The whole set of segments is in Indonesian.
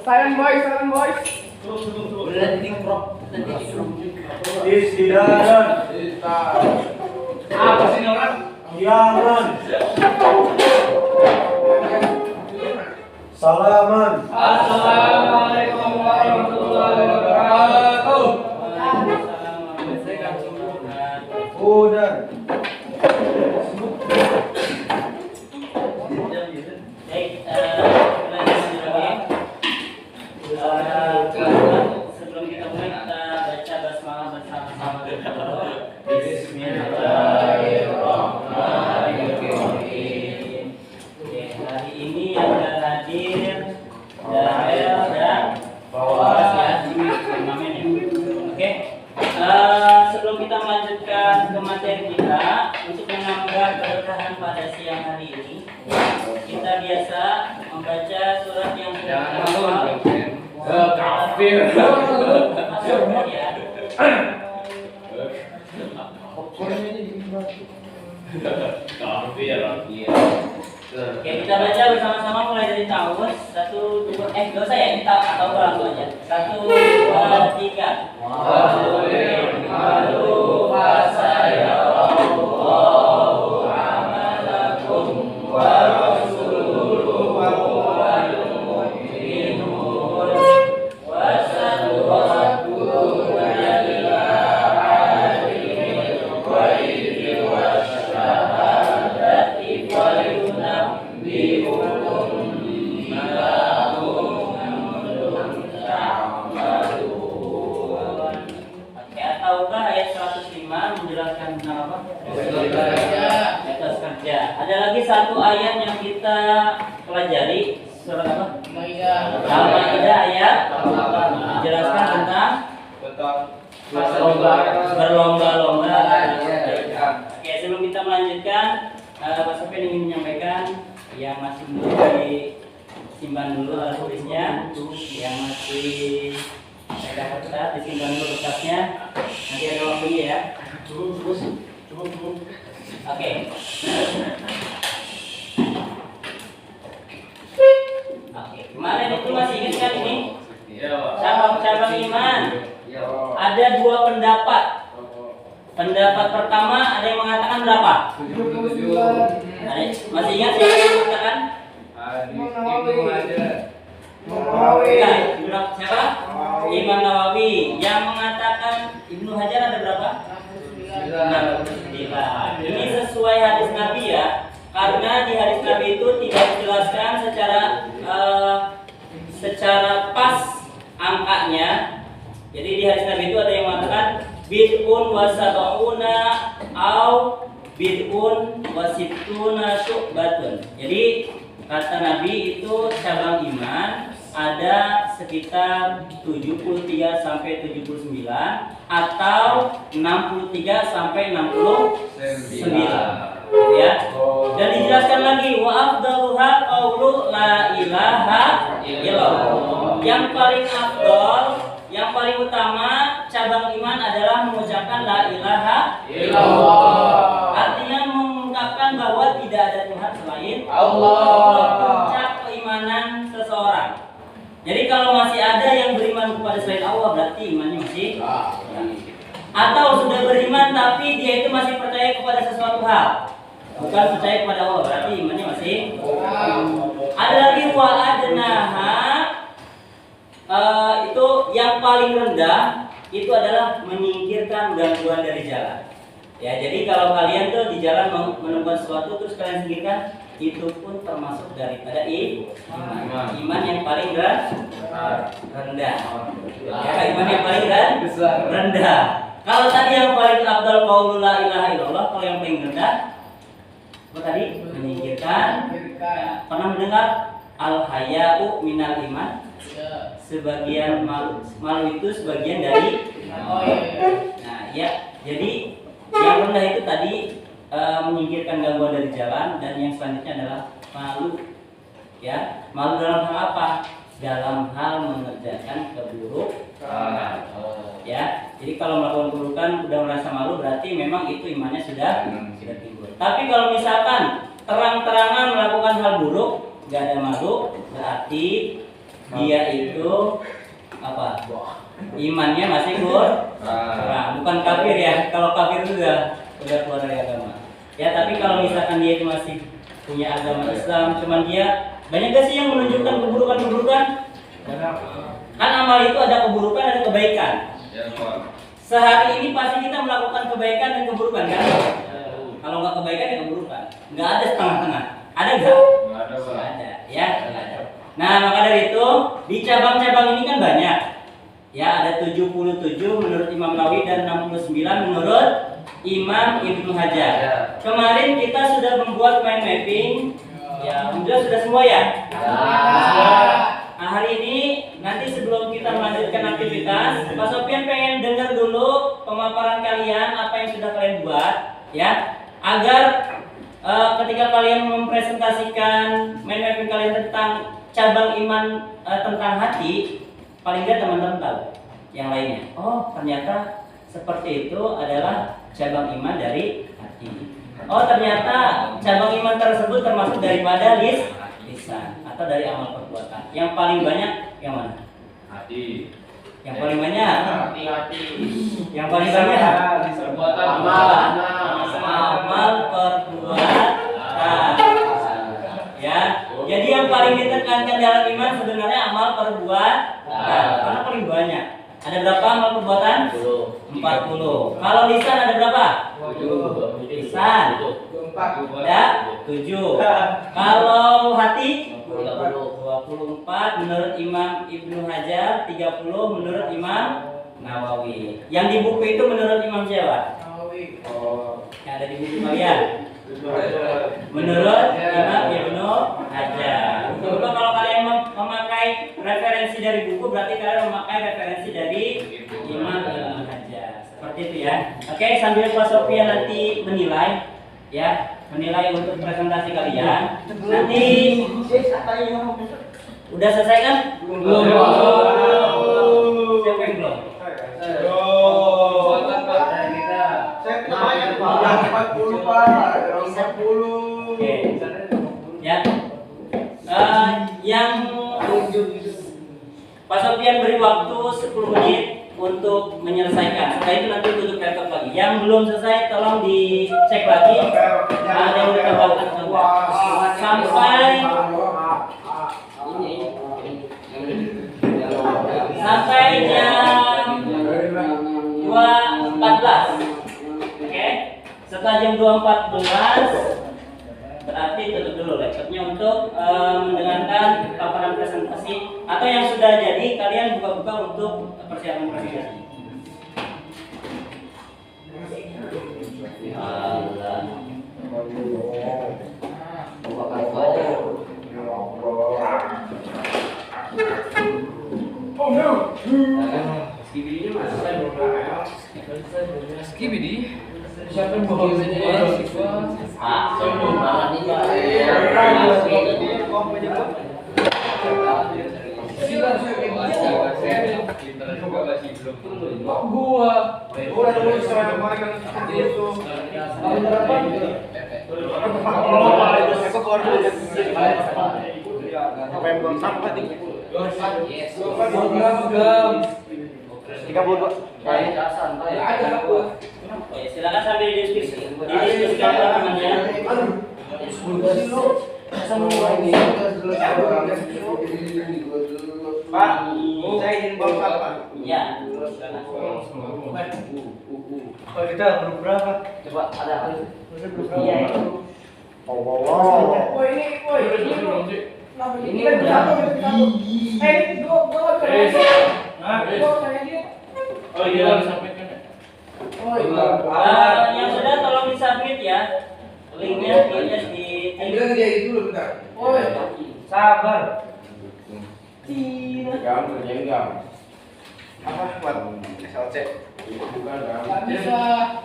Silent boys. Istidaran. Apa sih ini orang? Yaman. Salaman. Assalamualaikum warahmatullahi wabarakatuh. Hudan. Sebelum kita mulai kita baca basmalah bersama-sama dulu. Bismillahirrahmanirrahim. Hari ini yang hadir Dael dan Bawas ya, Imamen ya. Oke. Sebelum kita melanjutkan ke materi kita, untuk menambah keberkahan pada siang hari ini, kita biasa membaca surat yang Kafir. Oke, kita baca bersama-sama mulai dari tahun 1, 2, gak usah ya, kita tahu langsung aja. 1, 2, 3. Menjelaskan tentang apa? Etos kerja. Ada lagi satu ayat yang kita pelajari, surat apa? Al-Maidah ayat menjelaskan tentang berlomba-lomba. Oke, sebelum kita melanjutkan, Pak Sofyan ingin menyampaikan yang masih belum disimpan dulu alat tulisnya, yang masih ada kertas disimpan dulu kertasnya. Nanti ada waktunya ya. Oke. Kemarin itu masih ingat kan ini? Cabang-cabang iman. Ada 2 pendapat. Pendapat pertama ada yang mengatakan berapa? Masih ingat siapa yang mengatakan? Siapa? Imam Nawawi. Yang mengatakan Ibnu Hajar ada berapa? 69. Ini sesuai hadis Nabi ya, karena di hadis Nabi itu tidak dijelaskan secara pas angkanya. Jadi di hadis Nabi itu ada yang mengatakan bid'un wa sab'una au bid'un wa sittuna syu'batun. Jadi kata Nabi itu cabang iman ada sekitar 73 sampai 79 atau 63 sampai 69 ya. Dan dijelaskan lagi wa afdaluha qaulu la ilaha illallah. Yang paling afdal, yang paling utama cabang iman adalah mengucapkan la ilaha illallah. Artinya mengungkapkan bahwa tidak ada Tuhan selain Allah. Puncak keimanan seseorang. Jadi kalau masih ada yang beriman kepada selain Allah, berarti imannya masih atau sudah beriman tapi dia itu masih percaya kepada sesuatu hal, bukan percaya kepada Allah, berarti imannya masih. Ada lagi wa adnaha, itu yang paling rendah itu adalah menyingkirkan gangguan dari jalan. Ya, jadi kalau kalian tuh di jalan menemukan sesuatu terus kalian singkirkan, itu pun termasuk daripada iman yang paling rendah. Ya, iman yang paling rendah. Kalau tadi yang paling afdal qaulu la ilaha illallah, kalau yang paling rendah apa tadi? Menyingkirkan. Ya, pernah mendengar al haya'u minal iman? Sebagian malu itu sebagian dari. Nah, ya, jadi yang rendah itu tadi menyingkirkan gangguan dari jalan, dan yang selanjutnya adalah malu. Ya, malu dalam hal apa? Dalam hal mengerjakan keburukan. Ya, jadi kalau melakukan keburukan udah merasa malu, berarti memang itu imannya sudah timbul. Tapi kalau misalkan terang-terangan melakukan hal buruk, nggak ada malu, berarti dia itu apa? Imannya masih kurang, bukan kafir ya. Kalau kafir itu udah keluar dari agama. Ya, tapi kalau misalkan dia itu masih punya agama Islam, cuman dia banyak gak sih yang menunjukkan keburukan-keburukan? Kan amal itu ada keburukan, ada kebaikan. Sehari ini pasti kita melakukan kebaikan dan keburukan kan? Kalau nggak kebaikan ya keburukan. Nggak ada setengah-tengah. Ada nggak? Nggak ada. Ya, nggak ada. Nah, maka dari itu di cabang-cabang ini kan banyak. Ya, ada 77 menurut Imam Nawawi dan 69 menurut Imam Ibnu Hajar. Kemarin kita sudah membuat mind mapping. Ya, alhamdulillah sudah semua ya. Nah, hari ini nanti sebelum kita melanjutkan aktivitas, Pak Sofian pengen dengar dulu pemaparan kalian apa yang sudah kalian buat, ya, agar ketika kalian mempresentasikan mind mapping kalian tentang cabang iman tentang hati, paling tidak teman-teman tahu yang lainnya. Oh, ternyata seperti itu adalah cabang iman dari hati. Oh, ternyata cabang iman tersebut termasuk daripada lisan atau dari amal perbuatan. Yang paling banyak yang mana? Hati. Yang paling banyak? Hati. Yang paling banyak? Perbuatan. Amal perbuatan. Ya. Jadi yang paling ditekankan dalam iman sebenarnya amal perbuatan. Karena paling banyak. Ada berapa amal perbuatan? 40. Kalau lisan ada berapa? 7. Lisan. Ada 7. Kalau hati 24 menurut Imam Ibnu Hajar, 30 menurut Imam Nawawi. Yang di buku itu menurut Imam siapa? Nawawi. Yang ada di buku kalian? Menurut Imam Ibnu Hajar. Coba kalau kalian memakai referensi dari buku, berarti kalian memakai referensi dari Imam Ibnu Hajar. Seperti itu ya. Oke, sambil Pak Sofia nanti menilai, ya, menilai untuk presentasi kalian. Nanti udah selesai kan? Belum. Siapa yang belum? Oke. Ya. Yang Pak Sofian beri waktu 10 menit untuk menyelesaikan. Setelah itu nanti tutup laptop lagi. Yang belum selesai tolong dicek lagi. Ada yang ditambahkan sampai jam 2.14. Oke. Setelah jam 2.14 berarti tutup dulu laptopnya untuk mendengarkan paparan presentasi, atau yang sudah jadi kalian buka-buka untuk persiapan presentasi. Oh no. Skibidi. Siapa yang bawa ini? Oke, silakan sambil didiskusikan teman-temannya. Pak, saya ingin bawa Pak. Ya. Pak, kita grup berapa? Coba ada. Iya. Oh ini kan satu. Oh iya, sampaikan. Yang sudah tolong disubmit ya. Linknya di Sabar. Apa buat SLC? Bukan, Nggak bisa.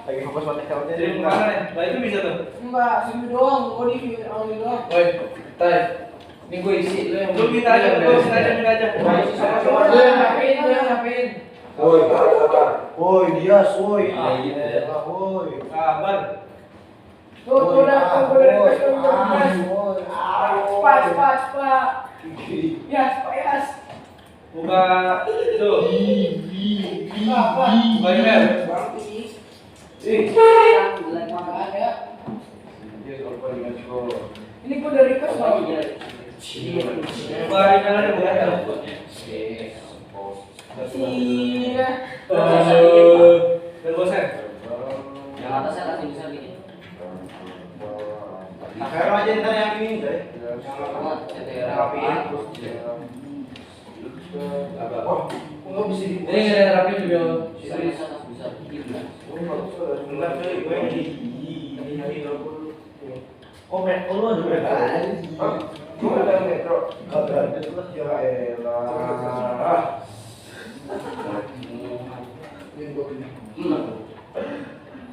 lagi fokus buat SLC. Jadi mana nih? Nah itu bisa tuh. Mbak, sini doang, kok di awal doang. Woi, Tay. Ini gue isi lu yang lu minta aja, minta aja. Ngapain? Woi, Dias, woi. Woi, sabar. Tuh, udah, cepat. Ya, Buka tuh. Apa? Buka email. Makan ya. Ini gua dari kes loh. Buka emailnya buka. Iya. Berbosan. Yang atasnya kasih bisa bikin. Nah, kayak aja ntar yang ini, Jay. Rapiin. Oh, nggak bisa di. Ini nggak ada rapi juga. Bisa bikin. Bentar, Jay. Gue ini. Oh, metro lu ada metro. Gue ada metro. Ada terus ya elah.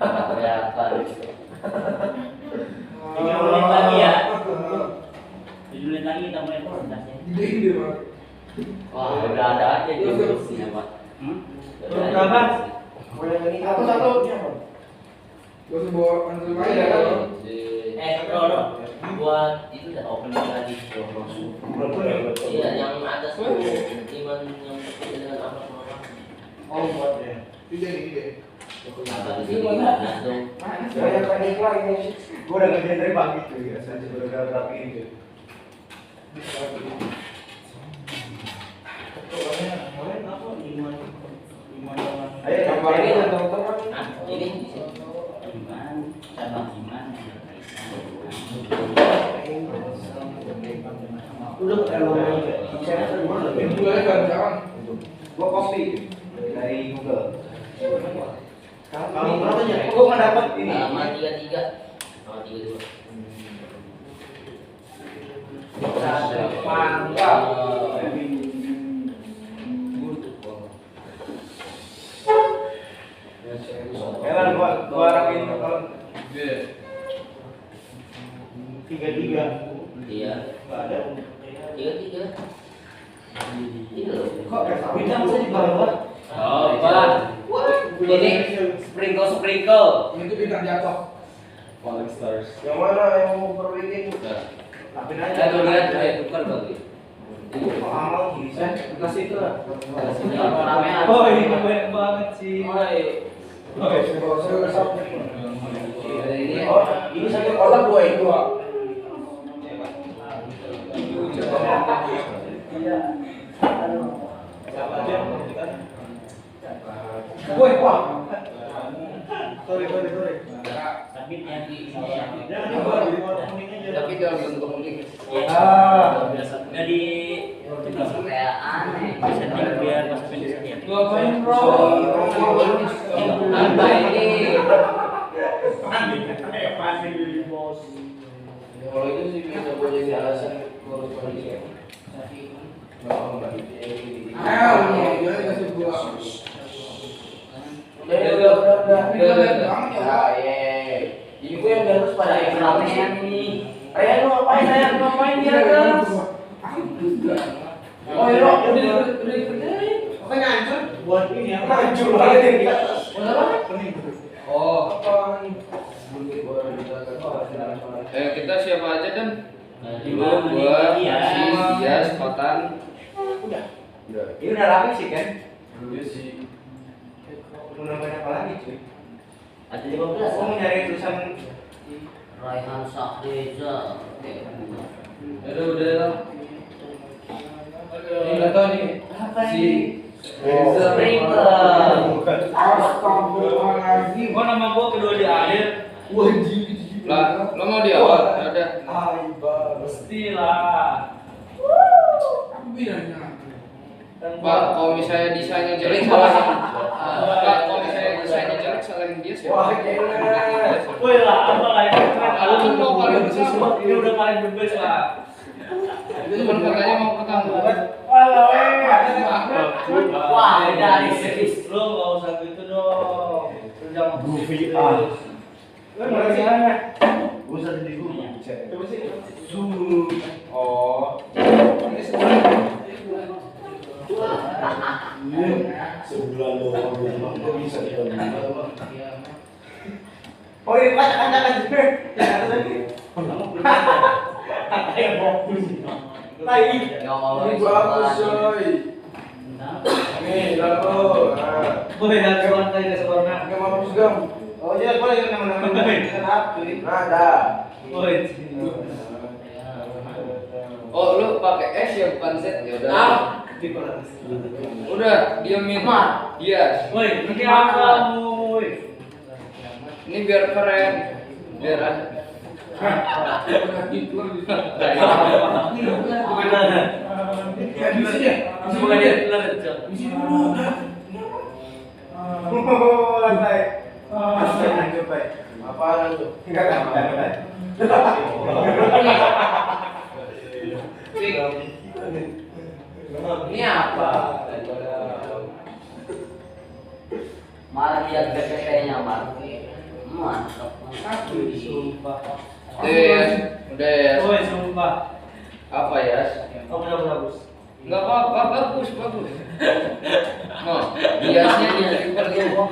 Kelihatan. 3 menit lagi ya. 7 menit lagi kita mulai presentasinya. Wah, udah ada aja di sini, Pak. Berapa? Satu. Gua bawa antar main ya. Bro, buat itu udah opening tadi. Iya, yang atas tuh iman yang dengan apa semua. Oh, buat ya. Ide. Apa di sini gantung. Saya panik lagi. Gue udah ngerjain dari pagi tuh ya. Saya udah rapiin gitu. Ayo gambarin ya teman-teman. Nah, ini iman sama iman. Udah kalau Mulai kan jangan. gua copy dari Google. Kalau berapa ya? Gua nggak dapat ini. Halaman 33. Halaman 32. Mantap. Elan gua rapiin kalau 33. Iya. Enggak ada. 33. Ini loh. Kok bintang bisa di bawah? Oh, Pak. Ini sprinkle. Itu bintang jatuh. Yang mana yang mau perbaikin? Rapiin aja. Saya tuh lihat saya tukar bagi. Mahal bisa. Kasih itu lah. Oh, ini banyak banget sih. Ini satu Otak gua itu. Woi, wah. Sorry. Sabitnya di Tapi dalam bentuk unik. Udah di kayak aneh. Setting biar pas pensiun. Ngapain, bro? Apa ini? Kalau itu sih bisa gua jadi alasan gua harus kondisi. Ini dia kasih gua. Udah. Ini gue yang harus pada ekstramen ini. Ayah lu ngapain di atas? Oh, iya, udah dikerjain. Oke, ngancur. Buat ini yang hancur banget ini. Buat apa? Oh, Kita siapa aja Dan? 5 menit lagi ya. Dias, Kotan. Ini udah rapi sih kan? Iya sih. Udah banyak apa lagi cuy? Ada Aku 15. mau nyari tulisan Raihan Sahreza. Udah. ini enggak tahu nih. Apa Si ini? Sprinkle. Astagfirullahaladzim. Gua nama gua kedua di akhir. Lah, lo mau di awal? Ada. Pastilah. Pak, kalau misalnya desainnya jelek salahin. Pak, kalau misalnya desainnya jelek salahin dia siapa? Wah, gila. Woi lah, apa lah ini keren. Lu kan mau paling bersama. Ini udah paling the best lah. Itu kan katanya mau ketemu. Wah, dari serius. Lo nggak usah gitu dong. Lu jangan Goofy gitu. ah. Lu mana sih mana? Gua usah di gua. Coba sih. Zoom. Oh. Sebulan doang kok bisa Oh ini kan juga. Ada lagi. Ayo fokus. Tai. Yang ngomongin Ini bagus, coy. Nih, lalu. Boy, nagawan tayo sa corner. Enggak mau pusgam. Oh iya, boleh kan nama-nama. Kenapa? Ada. Boy. Oh, lu pakai S ya bukan Z ya udah. Ah. Udah, diamin. Iya. Boy, nanti apa boy? Ini biar keren. Biar Bukan dia, Lantai. Apaan tuh? Enggak ada. Ini apa? Mar lihat PPT-nya, Mar. Mantap. Sumpah. udah ya. Boy, sumpah. Apa ya? Oh, bagus. Enggak apa-apa, bagus. No, biasnya di Twitter itu.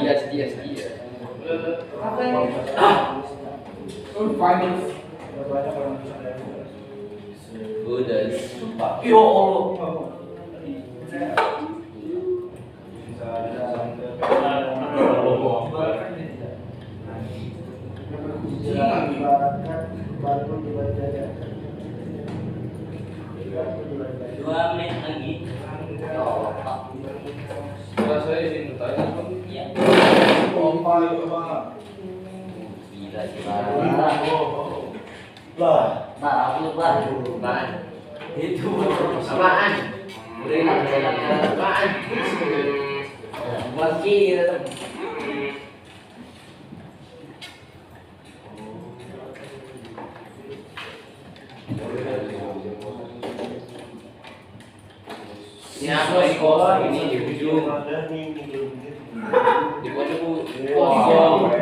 Bias. Apa ini? Udah. Yo Allah. Dua menit lagi. Saya izin bertanya, Bang. Ya. Gila sih, Bar. Bar, aku lupa. Itu apaan? Apaan? Lagi Ini apa sekolah ini di ujung. Di pojok kosong.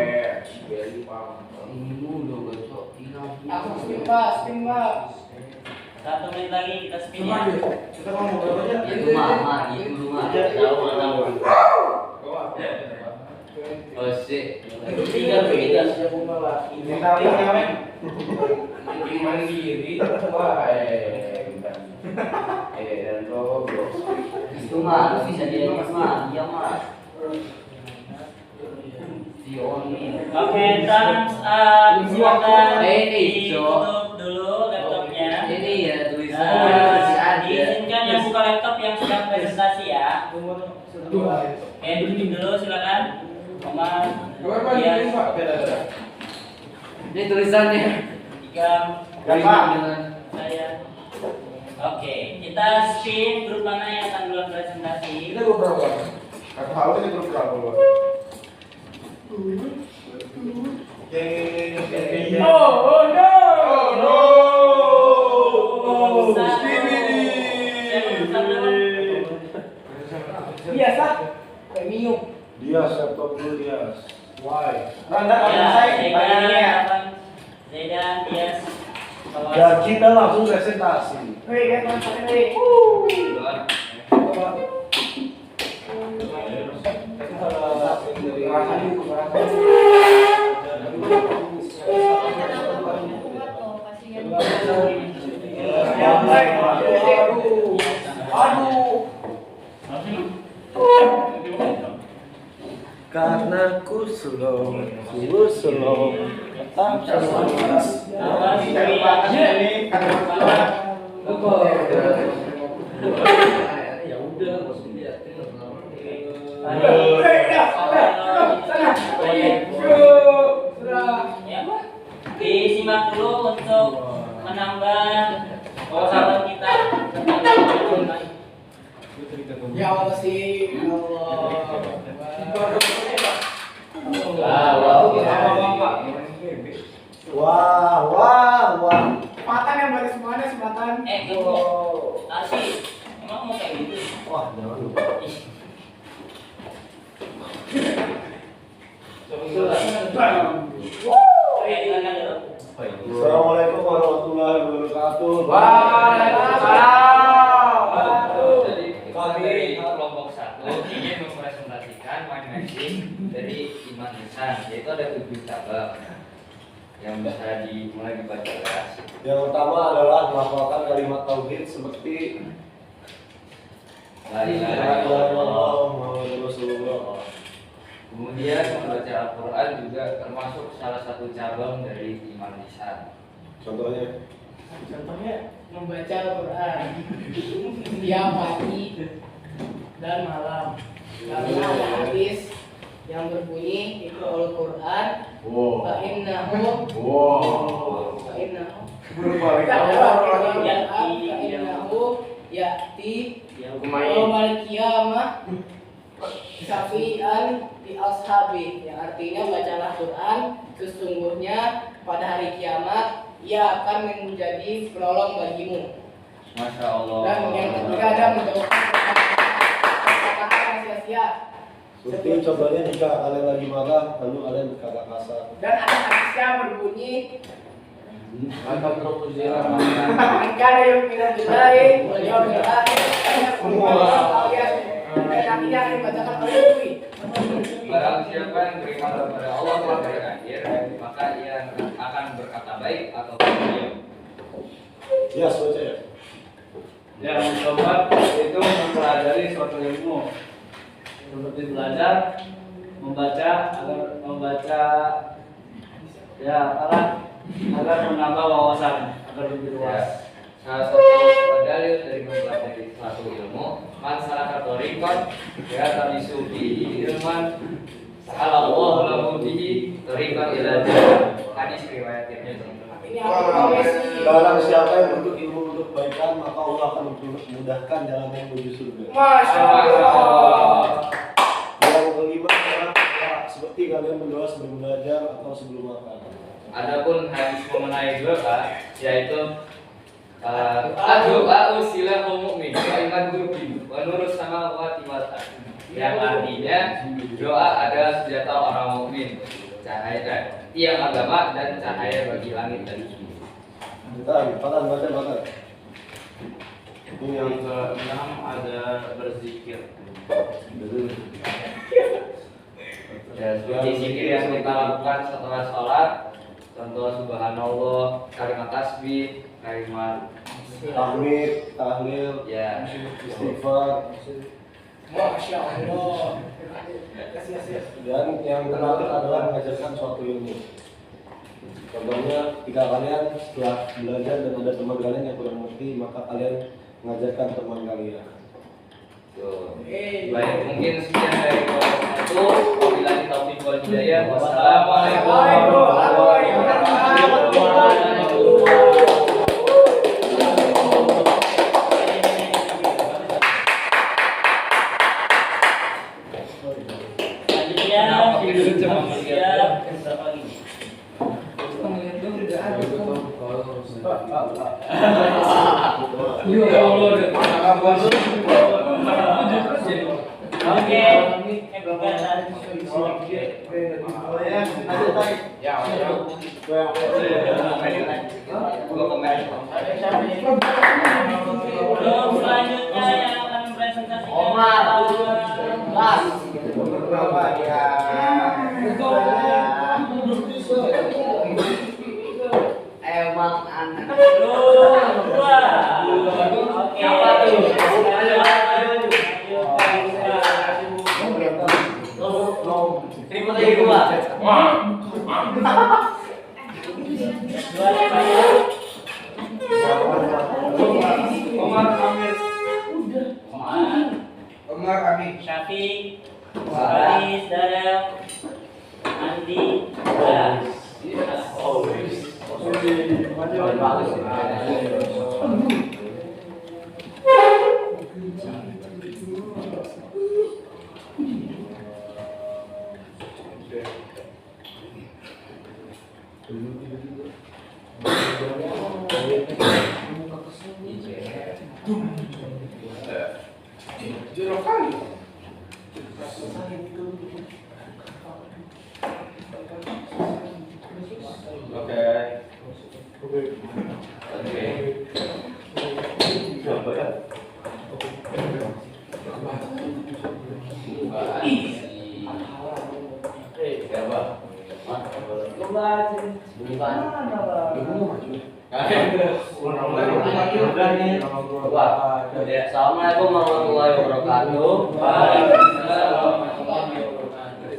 Satu menit lagi kita spin ya. Kita ngomong berapa aja? itu mah, itu mah. Tahu. Oh sih. Tiga. Ini kali ngamen. Mandiri. Wah, dan goblok. Itu mah bisa jadi mah, iya mah. Si Oni. Oke, thumbs up. Silakan Ini, ditutup dulu laptopnya. Ini ya tulisan Diizinkan yang buka laptop yang sedang presentasi ya. Oke, duduk dulu silakan. Omar, Dias, Ini tulisannya. Ikam, Gampang. saya. Oke, kita spin grup mana yang akan duluan presentasi. Ini grup berapa? Kata hal ini grup berapa? Oh no. Biasa. Premium. Dias, laptop dulu Dias. Why? Randa Ya, selesai pagi ini ya. Zaidan, Dias, Ya kita langsung presentasi. Wih, lihat manfaatnya nih. Aduh. Karena ku slow. Ya udah, nggak usah dilihatin. Ya, disimak dulu untuk menambah sahabat kita. Ya Allah sih. Wah. Matan yang balik semuanya sematan. Gitu. Asik. Emang mau kayak gitu? Wah, jangan lupa. Dengarkan dulu. Assalamualaikum warahmatullahi wabarakatuh. Jadi kami kelompok 1 ingin mempresentasikan mind mapping dari Iman Insan, yaitu ada 7 cabang yang bisa dimulai dibaca keras. Yang pertama adalah melafalkan kalimat tauhid seperti La ilaha illallah Muhammadur Rasulullah. Kemudian membaca Al-Quran juga termasuk salah satu cabang dari iman lisan. Contohnya membaca Al-Quran tiap pagi dan malam. Karena ada hadis yang berbunyi itu Al-Quran fa'innahu ya'ti yaumal qiyamah syafi'an di ashabi, yang artinya bacalah Quran, sesungguhnya pada hari kiamat ia akan menjadi penolong bagimu. Masya Allah. Dan yang ketiga ada menjauhkan kata-kata yang sia-sia. seperti contohnya jika kalian lagi marah lalu kalian berkata kasar. Dan ada hadisnya berbunyi Maka propozira Angkara yang minabillahi wal yawmil akhir dan tidak akan dibacakan oleh Nabi. Barang siapa yang beriman kepada Allah dan hari akhir, maka ia akan berkata baik atau diam. Ya, baca ya. Ya, mencoba itu mempelajari suatu ilmu. Seperti belajar, membaca ya agar menambah wawasan, agar lebih luas. Salah satu dalil dari mempelajari suatu ilmu, man salaka thariqan ya tabisu bihi ilman salallahu lahu bihi thariqan ila jannah. Hadis riwayat Tirmidzi. Ini aku profesi. Barang siapa yang menuntut ilmu untuk kebaikan, maka Allah akan memudahkan jalan yang menuju surga. Masya Allah. Yang kelima adalah seperti kalian berdoa sebelum belajar atau sebelum makan. Adapun hadis mengenai doa yaitu doa usilahul mu'min wa iman gurbi wa nurus samawati wal ardh, yang artinya doa adalah senjata orang mukmin, cahaya tiang agama dan cahaya bagi langit dan bumi. Makan. Ini yang keenam ada berzikir. Ya, seperti zikir yang kita lakukan setelah sholat, contoh subhanallah, kalimat tasbih, kalimat tahmid, tahlil, ya istighfar. Masya Allah. Dan yang terakhir adalah mengajarkan suatu ilmu. Contohnya, jika kalian setelah belajar dan ada teman kalian yang kurang mengerti, maka kalian mengajarkan teman kalian. Tuh. Baik, mungkin sekian dari kelompok itu. Wabillahi taufiq wal hidayah. Wassalamualaikum warahmatullahi wabarakatuh. Selanjutnya yang akan mempresentasikan emang anak. Siapa tuh? Terima lagi dua. Omar Amir. Syafiq, Faris, Dara, Andi, Coba Assalamualaikum warahmatullahi wabarakatuh.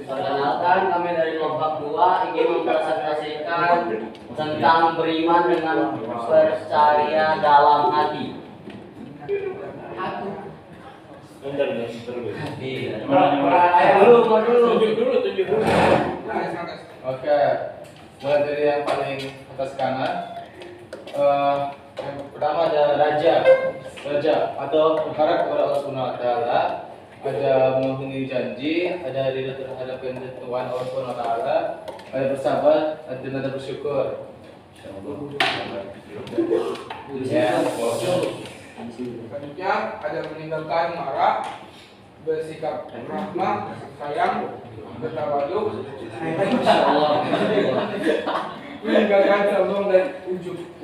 Perkenalkan, kami dari kelompok 2 ingin mempresentasikan tentang beriman dengan percaya dalam hati. Tunjuk dulu. Oke, mulai dari yang paling atas kanan. Yang pertama ada raja atau berharap kepada Allah Subhanahu Wa Taala, ada memenuhi janji, ada ridho terhadap ketentuan Allah Subhanahu Wa Taala, ada bersabar, dan ada bersyukur. Ya. Selanjutnya ada meninggalkan marah, bersikap rahmah, sayang, bertawadu, meninggalkan sombong dan ujub.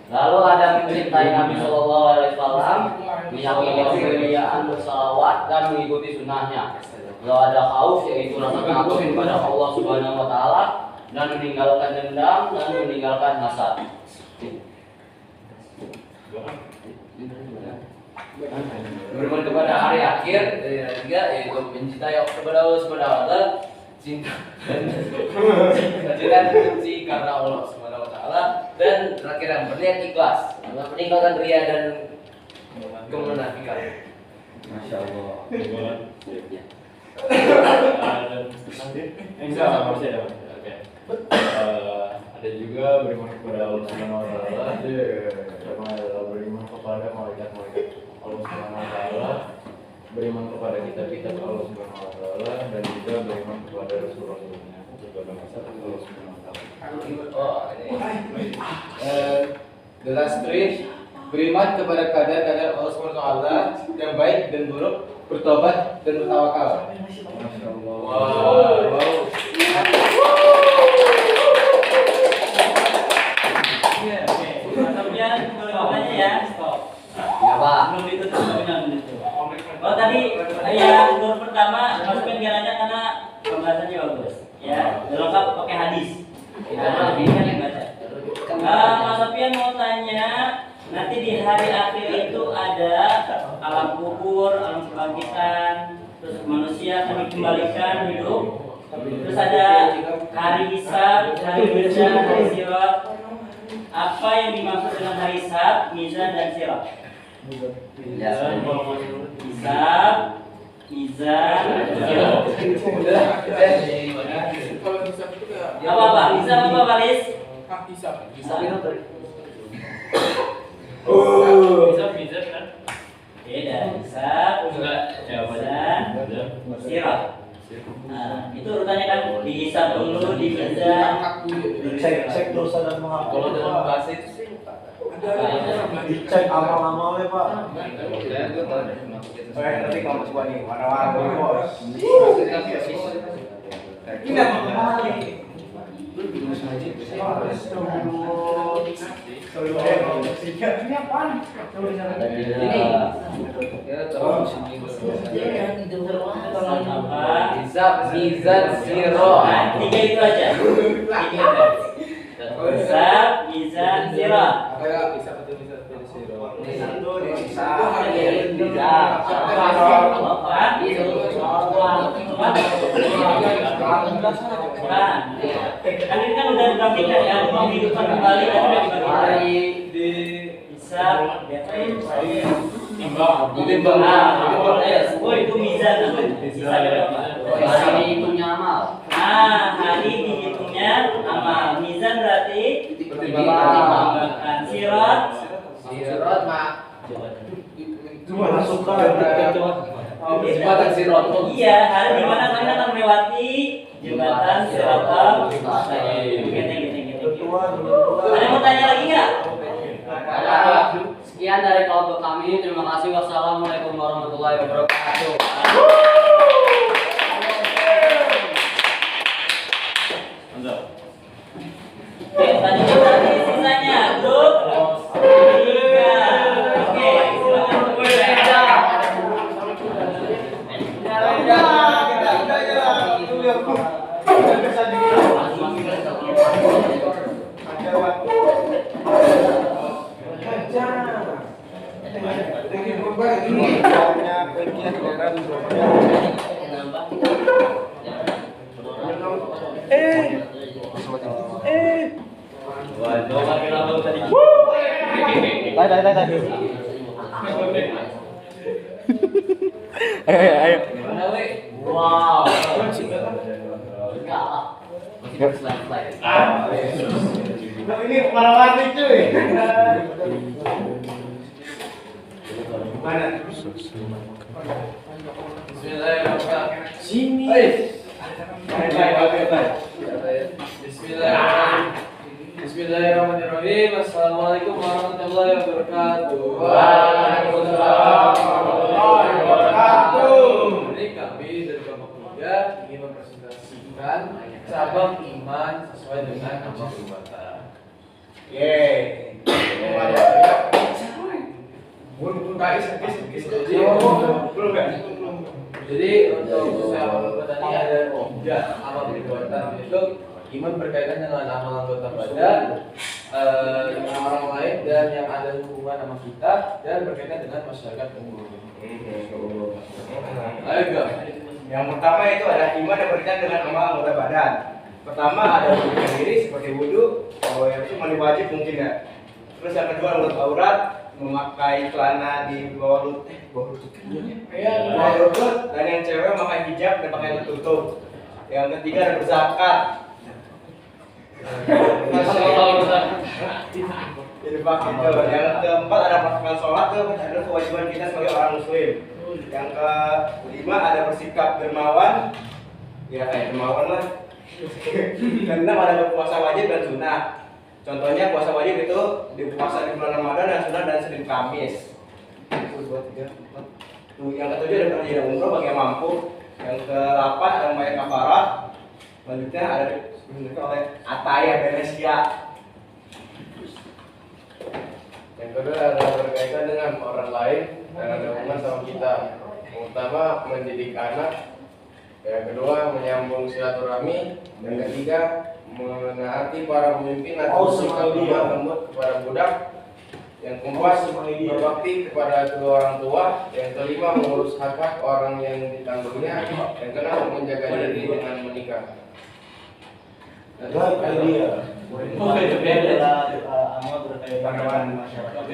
Lalu ada mencintai Nabi Shallallahu Alaihi Wasallam, meyakini kemuliaan bersalawat dan mengikuti sunnahnya. Lalu ada khauf, yaitu rasa takut kepada Allah Subhanahu Wa Taala, dan meninggalkan dendam dan meninggalkan hasad. Beriman kepada hari akhir, dari yang ketiga yaitu mencintai kepada Allah Subhanahu Wa Taala, cinta dan benci karena Allah Subhanahu Wa Taala, dan terakhir yang berniat ikhlas, meninggalkan ria dan kemunafikan. Masya Allah. Ada juga beriman kepada Allah Subhanahu Wa Taala, sama adalah beriman kepada malaikat-malaikat Allah Subhanahu Wa Taala, beriman kepada kitab-kitab Allah Subhanahu Wa Taala, dan juga beriman kepada Rasul-Rasulnya, kepada Allah Subhanahu Wa Taala. The last three, beriman kepada kadar-kadar Allah Subhanahu Wa Taala yang baik dan buruk, bertobat dan bertawakal. Masya Allah. Wow. Ya, stop. Ya Pak. Belum ditutup punya menit. Oh tadi ya tur pertama masukin kiranya karena pembahasannya bagus. Ya, lengkap pakai hadis. Kita yang baca. Mas Sofian mau tanya, nanti di hari akhir itu ada alam kubur, alam kebangkitan, terus manusia akan dikembalikan hidup. Terus ada hari hisab, hari mizan, hari sirat. Apa yang dimaksud dengan hari hisab, mizan, dan sirat? Hisab, mizan, sirat. Kalau hisab itu kayak Apa? Hisab apa, Baris? hisab. Hisab mizan kan? Beda, hisab, mizan, sirat. Nah, itu urutannya kan dihisab dulu, di mizan. Cek dosa dan mengaku. Kalau dalam bahasa itu sih Dicek amal-amalnya Pak. Nanti kamu coba nih, mana-mana bos. Ini apa? Ini apaan? Hisab, mizan, sirat. Nah, tiga itu aja. Hisab, mizan, sirat. Kan ini kan udah dibangkitkan ya, menghidupkan kembali dan udah dibangkitkan. Di hisab, timbang. Oh itu mizan namanya. Hisab itu apa? Hari dihitungnya amal. Nah, hari dihitungnya amal. Mizan berarti pertimbangan. Sirat, Sirat mak. Cuma masukkan. Jembatan sirat. Iya, hari di mana kalian akan melewati jembatan Siratal Mustaqim. Gitu. Ada yang mau tanya lagi nggak? Sekian dari kelompok kami. Terima kasih. Wassalamualaikum warahmatullahi wabarakatuh. Oke, lanjut lagi sisanya. Grup 3. Oke, silakan. Wow. Enggak. Slide. Ini warna-warni cuy. Mana? Bismillahirrahmanirrahim. Sini. Bismillahirrahmanirrahim. Assalamualaikum warahmatullahi wabarakatuh. Waalaikumsalam warahmatullahi wabarakatuh. Ini kami dari kelompok 3 ingin mempresentasikan cabang iman sesuai dengan nama perbuatan. Jadi untuk cabang perbuatan ini ada 3 amal perbuatan, yaitu iman berkaitan dengan amal anggota badan, dengan orang lain dan yang ada hubungan sama kita, dan berkaitan dengan masyarakat umum. Ayo Gam. Yang pertama itu adalah iman yang berkaitan dengan amal anggota badan. Pertama ada wudhu diri seperti wudhu, kalau yang itu mandi wajib mungkin ya. Terus yang kedua menutup aurat, memakai celana di bawah lutut, bawah lutut, dan yang cewek memakai hijab dan pakai tertutup. Yang ketiga ada berzakat. Jadi pakai itu. Yang keempat ada melaksanakan sholat, itu adalah kewajiban kita sebagai orang muslim. Yang kelima ada bersikap dermawan, ya kayak dermawan lah. Keenam ada berpuasa wajib dan sunnah. Contohnya puasa wajib itu di puasa di bulan Ramadan dan sunnah dan Senin Kamis. Yang ketujuh ada perjalanan umroh bagi yang mampu. Yang ke-8 ada membayar kafarat. Selanjutnya ada dimiliki oleh Ataya Venesia. Yang kedua adalah berkaitan dengan orang lain dan ada hubungan sama kita. Yang utama mendidik anak. Yang kedua menyambung silaturahmi. Yang ketiga menaati para pemimpin atau sikap lemah lembut kepada budak. Yang keempat berbakti kepada kedua orang tua. Yang kelima mengurus hak-hak orang yang ditanggungnya. Yang keenam menjaga diri dengan menikah. Amal berkaitan dengan masyarakat.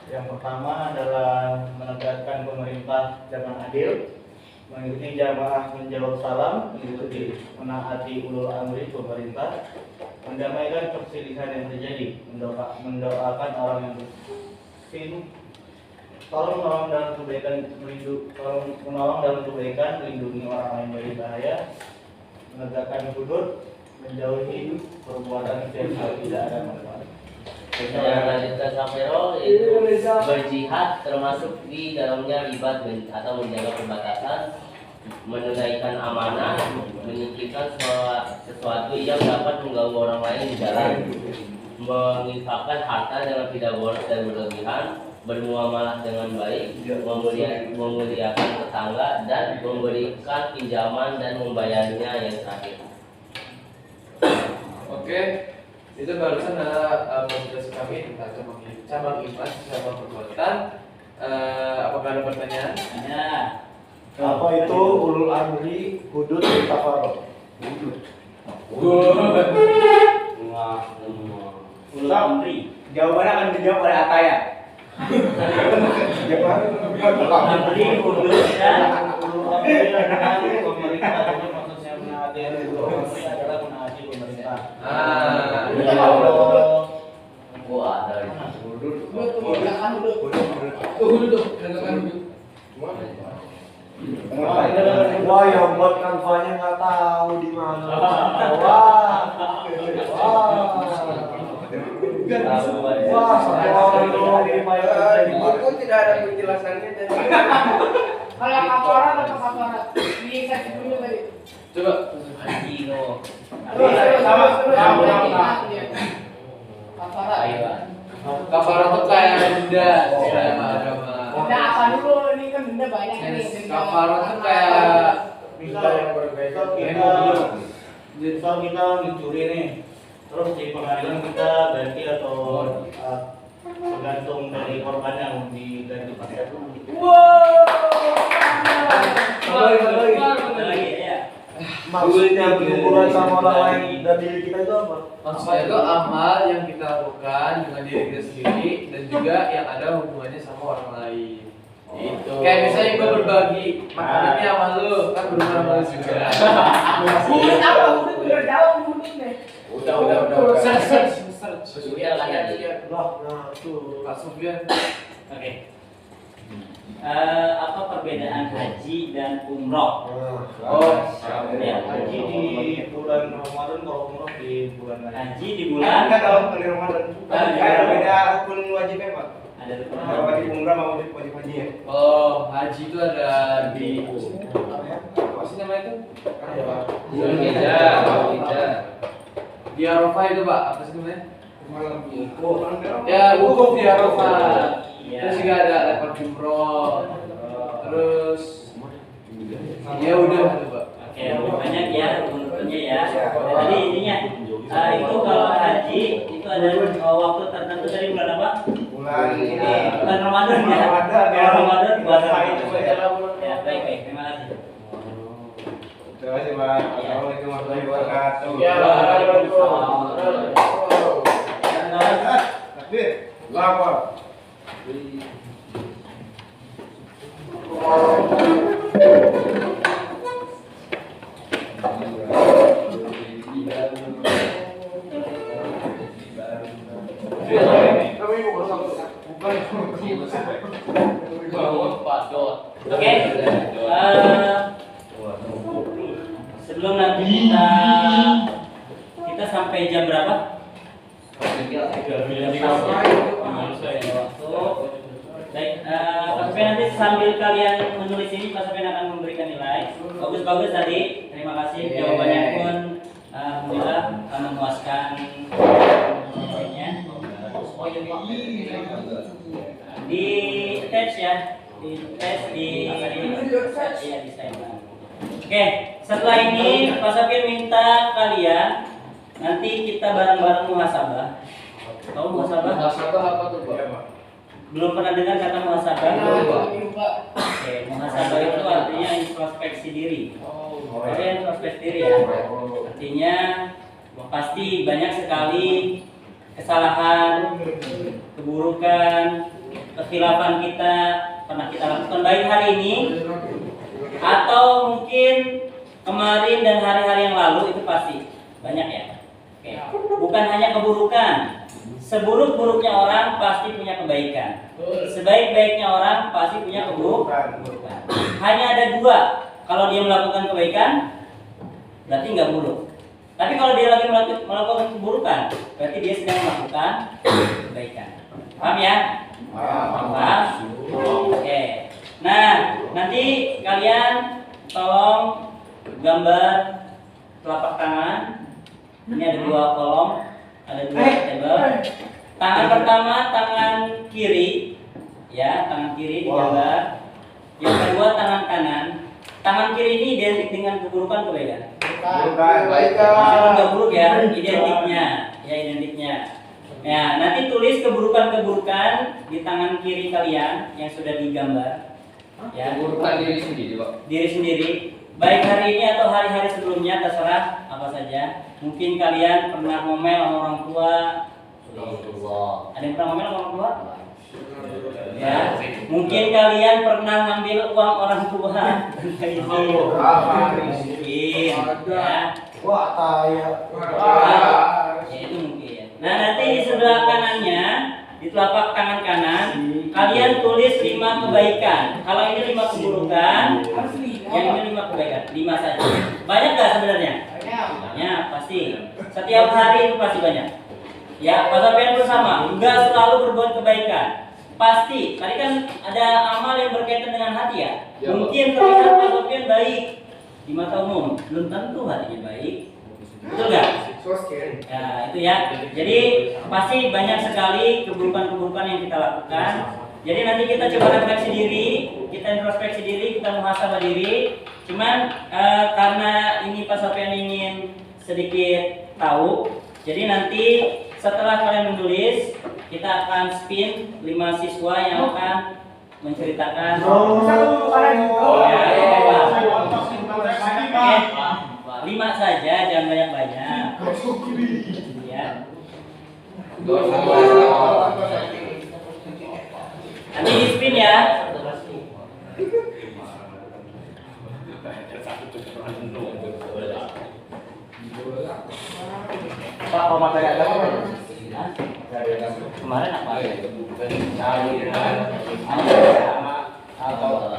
Yang pertama adalah menegakkan pemerintah dengan adil, mengikuti jamaah menjawab salam, mengikuti menaati ulul amri pemerintah, mendamaikan perselisihan yang terjadi, mendoakan orang yang bersin, tolong menolong dalam kebaikan, melindungi orang lain dari bahaya, menegakkan hudud, menjauhi perbuatan yang tidak ada manfaat. Yang lanjutkan Safero yaitu berjihad, termasuk di dalamnya ribat atau menjaga perbatasan, menunaikan amanah, menyingkirkan sesuatu yang dapat mengganggu orang lain di jalan, menginfakkan harta dengan tidak boros dan berlebihan, bermuamalah dengan baik, memuliakan tetangga, dan memberikan pinjaman dan membayarnya yang terakhir. Oke, itu barusan adalah presentasi kami tentang cabang iman, cabang perbuatan. Apakah ada pertanyaan? Ada. Apa itu ulul amri, hudud, dan tafarruq? Ulul amri. Jawabannya akan dijawab oleh Ataya. Amri hudud dan ulul amri adalah pemerintah. Jadi maksudnya menaati ulul amri adalah menaati pemerintah. Wah, ada Wah, yang buat kanvanya nggak tahu di mana. Wah, Kok tidak ada penjelasannya tadi? Kalau kafarat atau kafarat di seksi dulu tadi. Coba. Kafarat. Kafarat itu kayak denda dalam agama. Denda apa dulu? Ini kan denda banyak nih. Kafarat itu kayak Misal kita mencuri nih, terus di pengadilan kita ganti atau tergantung dari korbannya mau diganti pakai apa. Ada lagi ya. Maksudnya berhubungan sama orang lain dan diri kita itu apa? Maksudnya itu amal yang kita lakukan dengan diri kita sendiri dan juga yang ada hubungannya sama orang lain. Itu. Kayak misalnya gue berbagi makanannya sama lu, kan berhubungan sama lu juga. Mulut apa? Mulut biar jauh mulutnya. Udah. Search. Biar lanjut. Nah, tuh. Pak Sufyan. Oke. Apa perbedaan haji dan umroh? Oh, Ya, Haji di bulan Ramadan, kalau umroh di bulan lain. haji di bulan Enggak tahu kalau Ramadan. Ada beda rukun wajibnya, Pak. ada Kalau wajib umrah sama wajib haji ya. Oh, haji itu ada di apa sih namanya itu? Tidak. Di Arafah itu Pak, apa sih namanya? Ya, wukuf di Arafah. Iya. Terus juga ada lempar jumroh. Terus ya udah itu Pak. Oke, banyak ya rukunnya ya. Jadi intinya itu kalau haji itu ada waktu tertentu dari bulan apa? Bulan ini. Bulan Ramadan ya. Ramadan, ya. Kalau Ramadan puasa Puasa itu. itu Ya, baik. Terima kasih. Terima kasih, Pak. Assalamualaikum warahmatullahi wabarakatuh. Ya, Takbir. Allahu Akbar. Oke. Sebelum nanti kita sampai jam berapa? Baik, Pak Sofian nanti sambil kalian menulis ini Pak Sofian akan memberikan nilai. Bagus tadi. Terima kasih jawabannya pun alhamdulillah memuaskan. Di attach ya, di slide. Oke, setelah ini Pak Sofian minta kalian nanti kita bareng-bareng muhasabah. Tahu muhasabah? Muhasabah apa tuh Pak? Belum pernah dengar kata muhasabah? Lupa. Oke, muhasabah itu artinya introspeksi diri. Oke, introspeksi diri ya. Artinya pasti banyak sekali kesalahan, keburukan, kekhilafan kita pernah kita lakukan baik hari ini atau mungkin kemarin dan hari-hari yang lalu, itu pasti banyak ya. Oke. Bukan hanya keburukan, seburuk-buruknya orang pasti punya kebaikan, sebaik-baiknya orang pasti punya keburukan. Hanya ada dua, kalau dia melakukan kebaikan berarti nggak buruk. Tapi kalau dia lagi melakukan keburukan, berarti dia sedang melakukan kebaikan. Paham ya? Paham? Oke. Nah, nanti kalian tolong gambar telapak tangan. Ini ada dua kolom, ada dua table. Tangan pertama, tangan kiri, ya, tangan kiri digambar. Yang kedua, tangan kanan. Tangan kiri ini identik dengan keburukan kebaikan. Masih nggak buruk ya, identiknya. Ya, nanti tulis keburukan-keburukan di tangan kiri kalian yang sudah digambar. Ya, Keburukan diri sendiri, Pak. diri sendiri. Baik hari ini atau hari-hari sebelumnya, terserah apa saja. Mungkin kalian pernah ngomel sama orang tua. Ada yang pernah ngomel sama orang tua? Ya, mungkin kalian pernah ngambil uang orang tua. Mungkin, ya. Wah, taya. Ya, itu mungkin. Nah, nanti di sebelah kanannya, di telapak tangan kanan, kalian tulis 5 kebaikan. Kalau ini 5 keburukan, yang ini 5 kebaikan. 5 saja. Banyak nggak sebenarnya? Banyak, pasti. Setiap hari itu pasti banyak. Ya, Pak Sofian pun sama. Enggak selalu berbuat kebaikan. Pasti. Tadi kan ada amal yang berkaitan dengan hati ya. Mungkin terlihat Pak Sofian baik di mata umum, belum tentu hatinya baik. Betul nggak? Ya, itu ya. Jadi pasti banyak sekali keburukan-keburukan yang kita lakukan. Jadi nanti kita coba refleksi diri, kita introspeksi diri, kita muhasabah diri. Cuman karena ini Pak Sofian ingin sedikit tahu, jadi nanti setelah kalian menulis, kita akan spin 5 siswa yang akan menceritakan. Ya, 5 saja, jangan banyak-banyak. Ya. Nanti di spin ya. Pak, mau materi ada apa? Hah? Kemarin apa?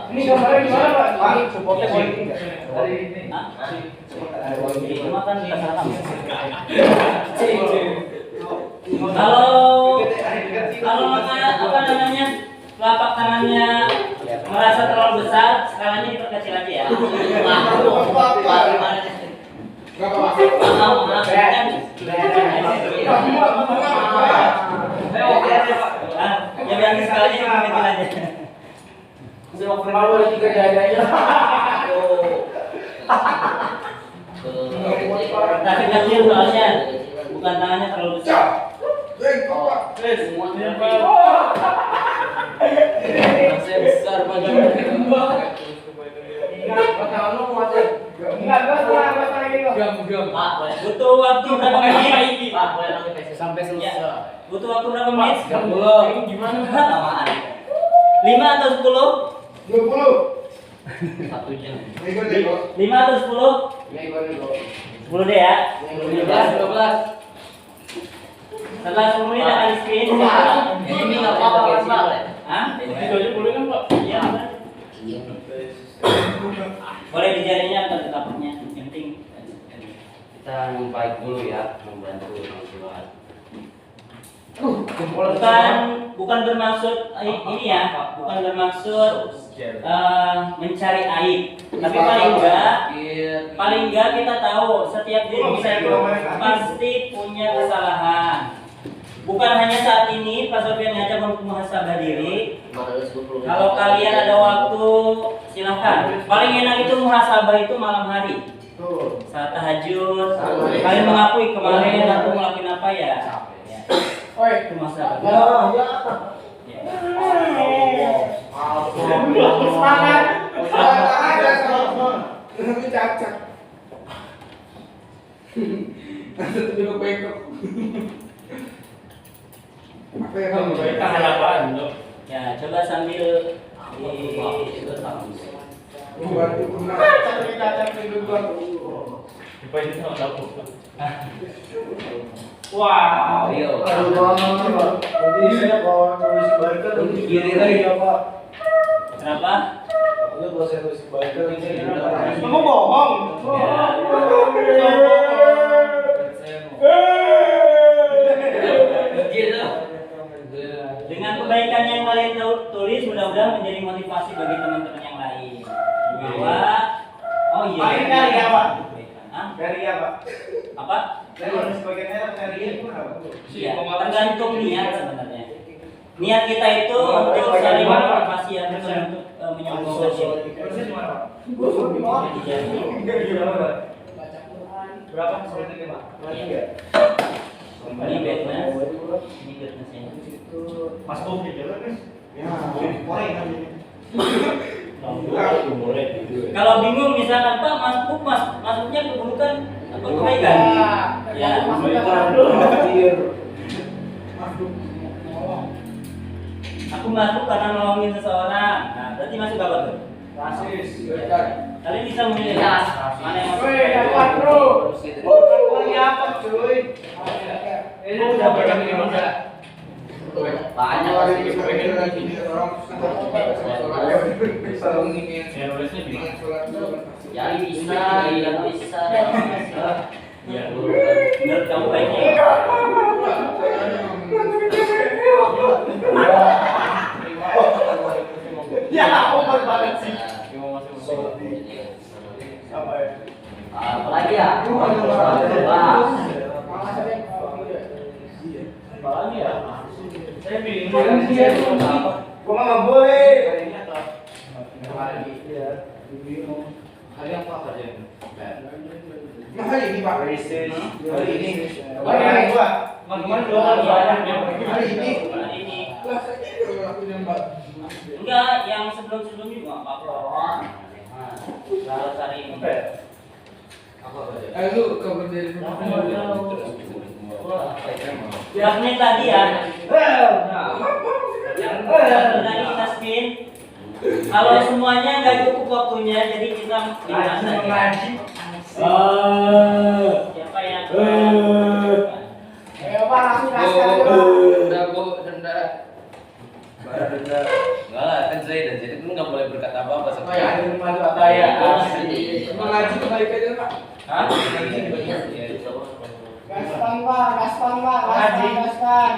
Ini gambarnya gimana Pak? Pak, supportnya politik nggak? Dari ini. Di rumah kan di kalau apa namanya telapak tangannya merasa terlalu besar, skalanya diperkecil lagi ya. Ya biar skalanya diperkecil aja. Mau juga dadanya. Tapi kecil soalnya bukan tangannya terlalu besar. Saya besar pada Butuh waktu berapa menit? sampai Ya. selesai. Butuh waktu berapa menit? 10. Gimana? Lamaan. 5 atau 10? 1 jam. 5 atau 10? 10 deh ya. 12. Setelah 10 menit akan di spin. Ini enggak apa-apa, Pak. Hah? Itu aja boleh kan Pak? Iya. Boleh di jarinya atau di tapaknya. Yang penting Kita yang baik dulu ya, membantu orang bukan bermaksud ini ya, bukan bermaksud mencari aib. Tapi paling enggak kita tahu setiap diri bisa itu pasti punya kesalahan. Bukan hanya saat ini Pak Sofian ngajak untuk muhasabah diri. Kalau kalian ada waktu silahkan. Paling enak itu muhasabah itu malam hari. Saat tahajud. Kalian mengakui kemarin aku ngelakuin apa ya? Itu muhasabah. Semangat. Apa yang kamu Tangan apaan dok? Ya, coba sambil Wow. Ayo. Nanti saya kalau nulis kebaikan nanti Kiri lagi. ya Pak. Kenapa? Ini kalau saya nulis kebaikan nanti Kamu bohong. Dengan kebaikan yang kalian tulis mudah-mudahan menjadi motivasi bagi teman-teman yang lain. Bahwa Paling dari apa? Hah? Dari apa? Apa? Dari sebagainya dari itu apa? Iya, tergantung niat sebenarnya. Niat kita itu untuk saling motivasi ya, bukan untuk menyombongkan diri. Berapa sebenarnya Pak? Iya. Ini bednya, ini bednya. Mas Kopi jalan nih. Ya, boleh kan ini. Kalau bingung misalkan Pak masuknya keburukan atau kebaikan? Ya. Aku masuk karena nolongin seseorang. Nah, berarti masuk apa tuh? Rasis. Kalian bisa memilih mana yang masuk? Dapat bro. Boleh apa cuy? Ini udah berapa minggu? Banyak ya bisa, tidak bisa. Ya, menurut kamu baiknya? Ya, obat banget sih. Apa ya? Apalagi ya? Apalagi ya? Saya bingung. Gua nggak boleh. Hari apa kerjaan? Nah, hari ini Pak. Hari ini. Hari gua. Kemarin dua kali banyak Hari ini. Hari ini. Lah saya kira aku nyambat. Enggak, yang sebelum-sebelum juga enggak apa-apa. Kalau hari ini. Ayo kabar dari Berapa menit tadi ya? Tadi kita spin. Kalau semuanya nggak cukup waktunya, jadi kita pindah saja. Siapa yang? Ayo Pak, langsung kasih dulu. Denda. Enggak lah, kan saya dan jadi itu nggak boleh berkata apa-apa sama Kayak ada madu ataya. Mengaji kembali aja Pak. Hah? Gaspang Pak, gaspang Pak, gaspang, gaspang.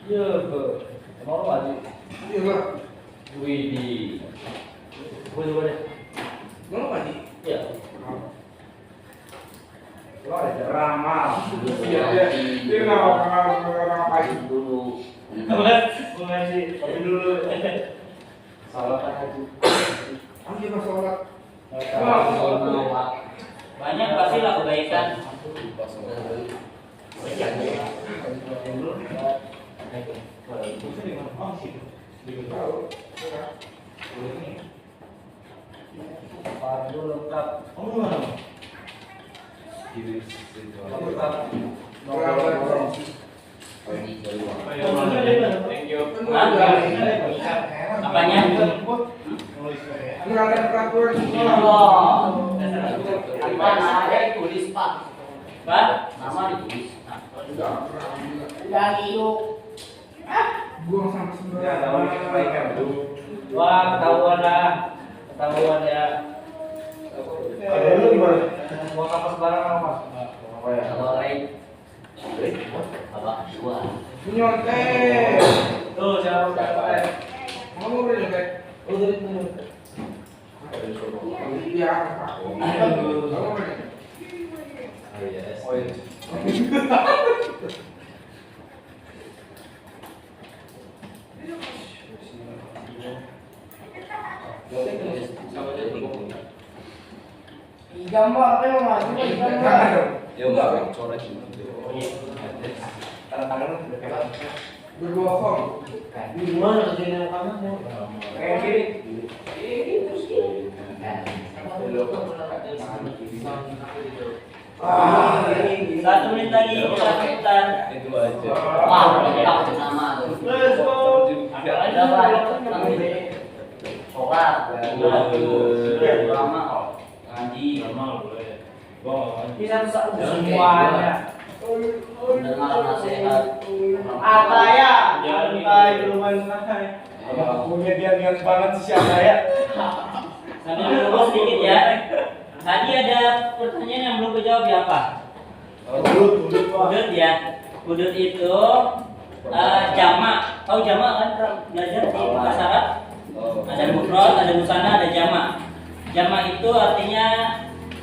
Iya, mau lagi. Iya Pak. Widih. Boleh. Mau mandi? Iya. Lo ada ramal. Iya dia. Dia ngapain dulu. Bukan sih, tapi dulu. Salah kan aja. Ambil masalah. Banyak pastilah kebaikan. Padu lengkap. Thank you. Apanya? Mengalir peraturan sekolah. Mana ada ditulis Pak? Pak? Nama ditulis. Dan itu Buang sampah Ya, sembarangan. tahu kebaikan tuh. Wah, ketahuan dah. Ketahuan ya. Ada lu gimana? Mau apa sembarangan apa? Apa ya? Kalau lain apa? Dua. Nyontek. Tuh, siapa? Kamu boleh nyontek? Iya, Pak. Kamu boleh. Oh iya. gambar apa yang maju gambar. Ya enggak, coret Tangan lu udah kayak Berbohong. Di mana kerjanya kamu? kayak gini. Ini. 1 menit lagi kita putar. itu aja. Wah, lengkap nama tuh. Ada banyak sholat, ulama, ngaji, Bisa semuanya. mendengar nasihat. Ataya, jangan duluan santai. Punya dia niat banget sih si Ataya. Sambil menunggu sedikit ya. Tadi ada pertanyaan yang belum kejawab ya apa? Hudud ya. Hudud itu jamak. Tahu jamak kan pernah belajar di bahasa Arab? Ada mufrad, ada musanna, ada jamak. Jamak itu artinya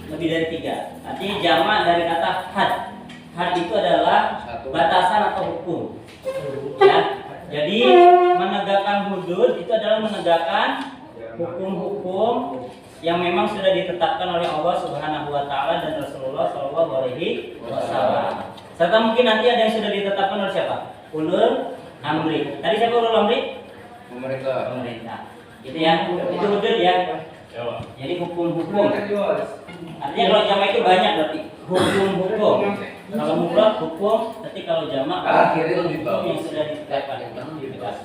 lebih dari 3. Artinya jamak dari kata had. Had itu adalah batasan atau hukum. Ya. Jadi menegakkan hudud itu adalah menegakkan hukum-hukum yang memang sudah ditetapkan oleh Allah Subhanahu wa taala dan Rasulullah Shallallahu alaihi wasallam. Serta mungkin nanti ada yang sudah ditetapkan oleh siapa? Ulul amri. Tadi siapa ulul amri? Pemerintah. Pemerintah. Itu ya. Itu hudud ya. Jadi hukum-hukum. Artinya kalau jamak itu banyak berarti hukum-hukum. Kalau mufrad hukum, tapi kalau jamak Akhirnya lebih hukum yang bagus. sudah ditetapkan.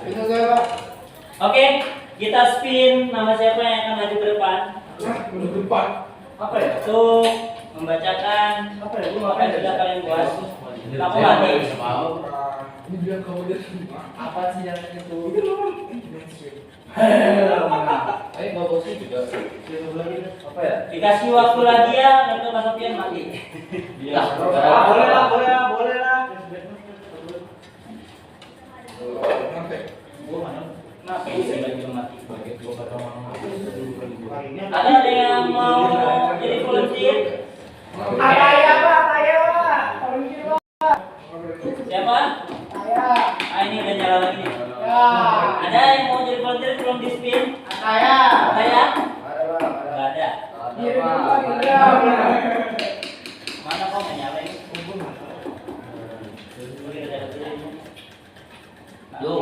Itu saya, Pak. Oke, kita spin nama siapa yang akan maju ke depan. Nah, menurut depan. Apa ya? Untuk membacakan apa yang sudah kalian buat. Kamu lagi. Ini bilang kamu dia Apa sih yang itu? Ayo bawa sih juga. Apa ya? Dikasih waktu lagi ya, nanti Mas Sofian mati. Boleh lah. Kenapa ini saya belum mati? Ada yang mau jadi volunteer? Ataya Pak, Ataya Pak. Siapa? Ataya. Ah ini udah nyala lagi nih. Ya. Ada yang mau jadi volunteer belum di spin? Ataya. Saya? Enggak ada. Iya, Pak. Iya. Mana kok nggak nyala ini? Yo.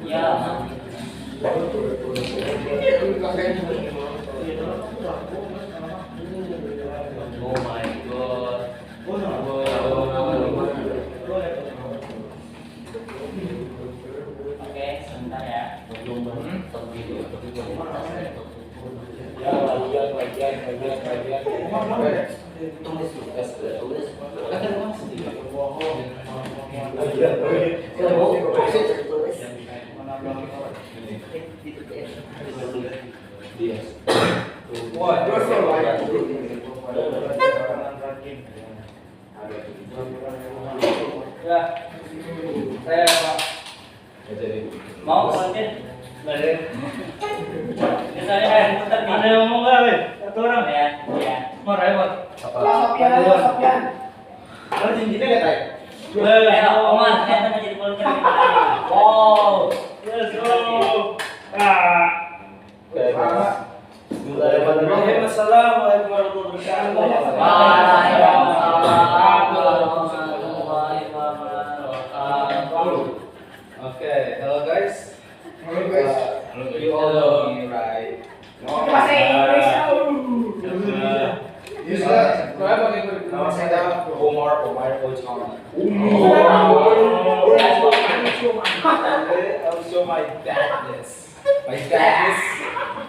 Ya. Oh my god. Oke, sebentar ya. Wah, Ya, saya Pak. Mau lanjut? Misalnya yang putar nih. Ada yang ngomong nggak, Wei? Satu orang. Ya, ya. Mar, ayo Mar. Sopian. kalau cincinnya nggak tahu. Ayo, Omar, ternyata mau jadi volunteer di kita. Wow. Let's go. Ah. Bismillahirrahmanirrahim. Assalamualaikum warahmatullahi wabarakatuh. Okay, hello guys. You all know me, right? Bahasa Inggris. Nama saya Omar Ochan. I'll show my badness. My badness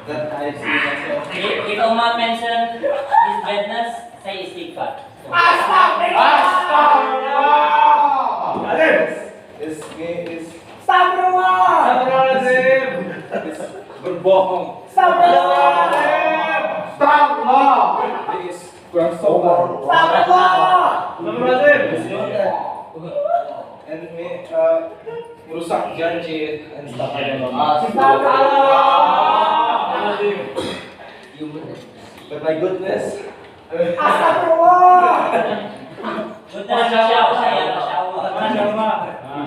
that I see myself. If Omar mention his badness, say istighfar. This me is Astagfirullah. berbohong. Astagfirullah. This is kurang sopan. Astagfirullah. And me merusak janji and stuff. But my goodness. Astagfirullah. Betul, Masya Allah ya, Masya Allah.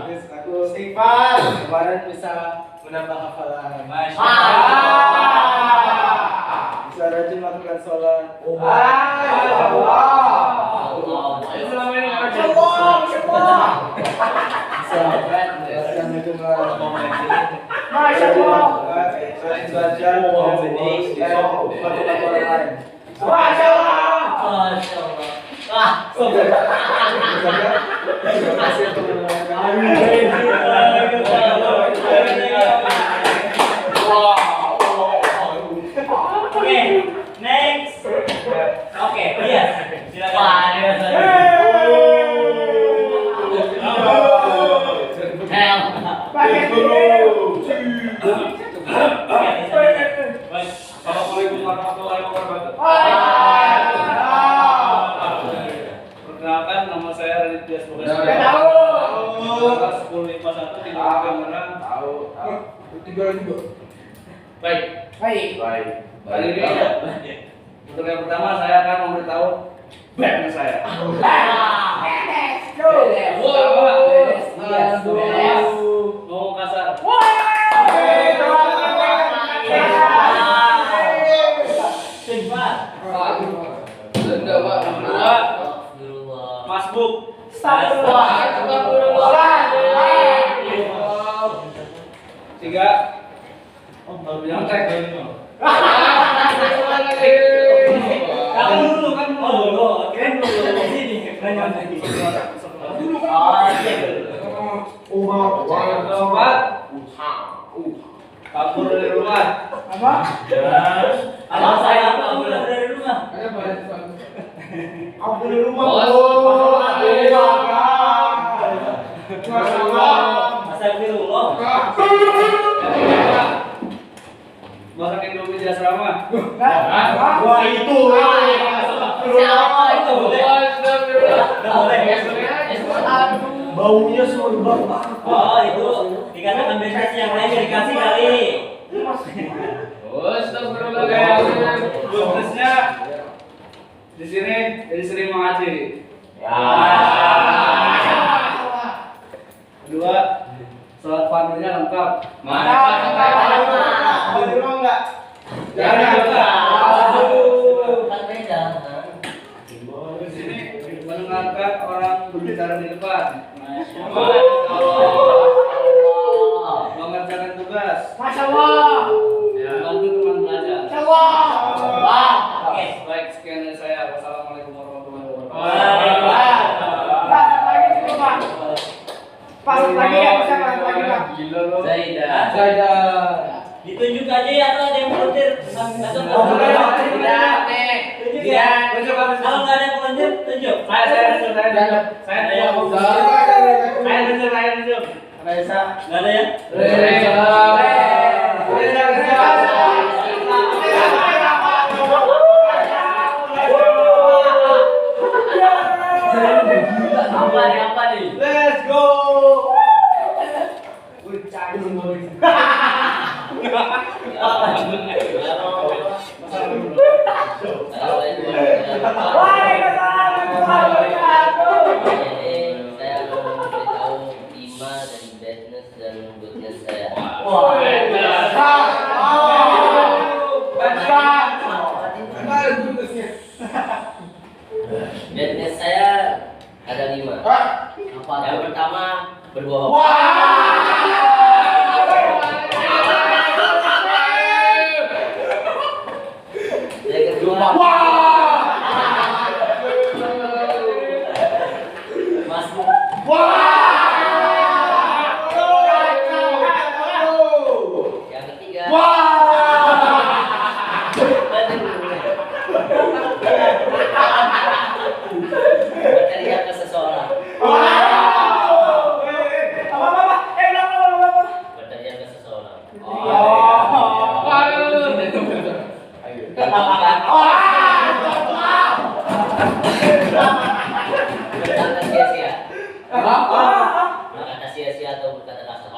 Yes, aku istighfar. Kemarin bisa menambah hafalan. Masya Allah. Bisa rajin melakukan sholat. Masya Allah. Rajin belajar, membenih, dan membantu orang lain. Masya Allah. Masya Allah. Terima kasih teman-teman. Oke, next. Oke, iya. Silakan. Assalamualaikum warahmatullahi wabarakatuh. Perkenalkan, nama saya Radit Dias Bogas. Kelas 1051 di Tangerang. Baik. Kali ini untuk yang pertama saya akan memberitahu band saya. Ngomong kasar. Masbuk. Tiga. Oh, baru bilang tag. Kamu dulu. Keren dulu. Sini. Banyak lagi. Keempat. Kabur dari rumah. Anak saya kabur dari rumah. Astagfirullah. Masak Indomie di asrama. Wah, itu. Itu boleh. Baunya surga. Oh, itu dikatakan bebas yang lain dikasih kali. Bonusnya di sini jadi sering mengaji. Kedua, sholat fardunya lengkap. Mau di rumah enggak? Kan beda. Di sini mendengarkan orang berbicara di depan. Mengerjakan tugas. Masya Allah. Bantu teman belajar. Masya Allah. Oke. Baik, sekian dari saya. Wassalamualaikum warahmatullahi wabarakatuh. Waalaikumsalam. Pasang lagi dulu, Pak. Pasang lagi ya, pasang lagi, Pak. Gila lo. Zaidah. Ditunjuk aja ya atau ada yang volunteer? Atau Tidak, nih. tunjuk ya. Kalau nggak ada yang volunteer, tunjuk. Saya Reza. Nggak ada ya? Apa nih? Let's go. Jadi saya akan memberitahu 5 dari badness dan goodness saya. Badness saya ada 5. Yang pertama berbohong. Yang kedua masuk. Yang ketiga berteriak ke seseorang. Berteriak ke seseorang. Yang keempat berkata sia-sia. Berkata sia-sia atau berkata kasar.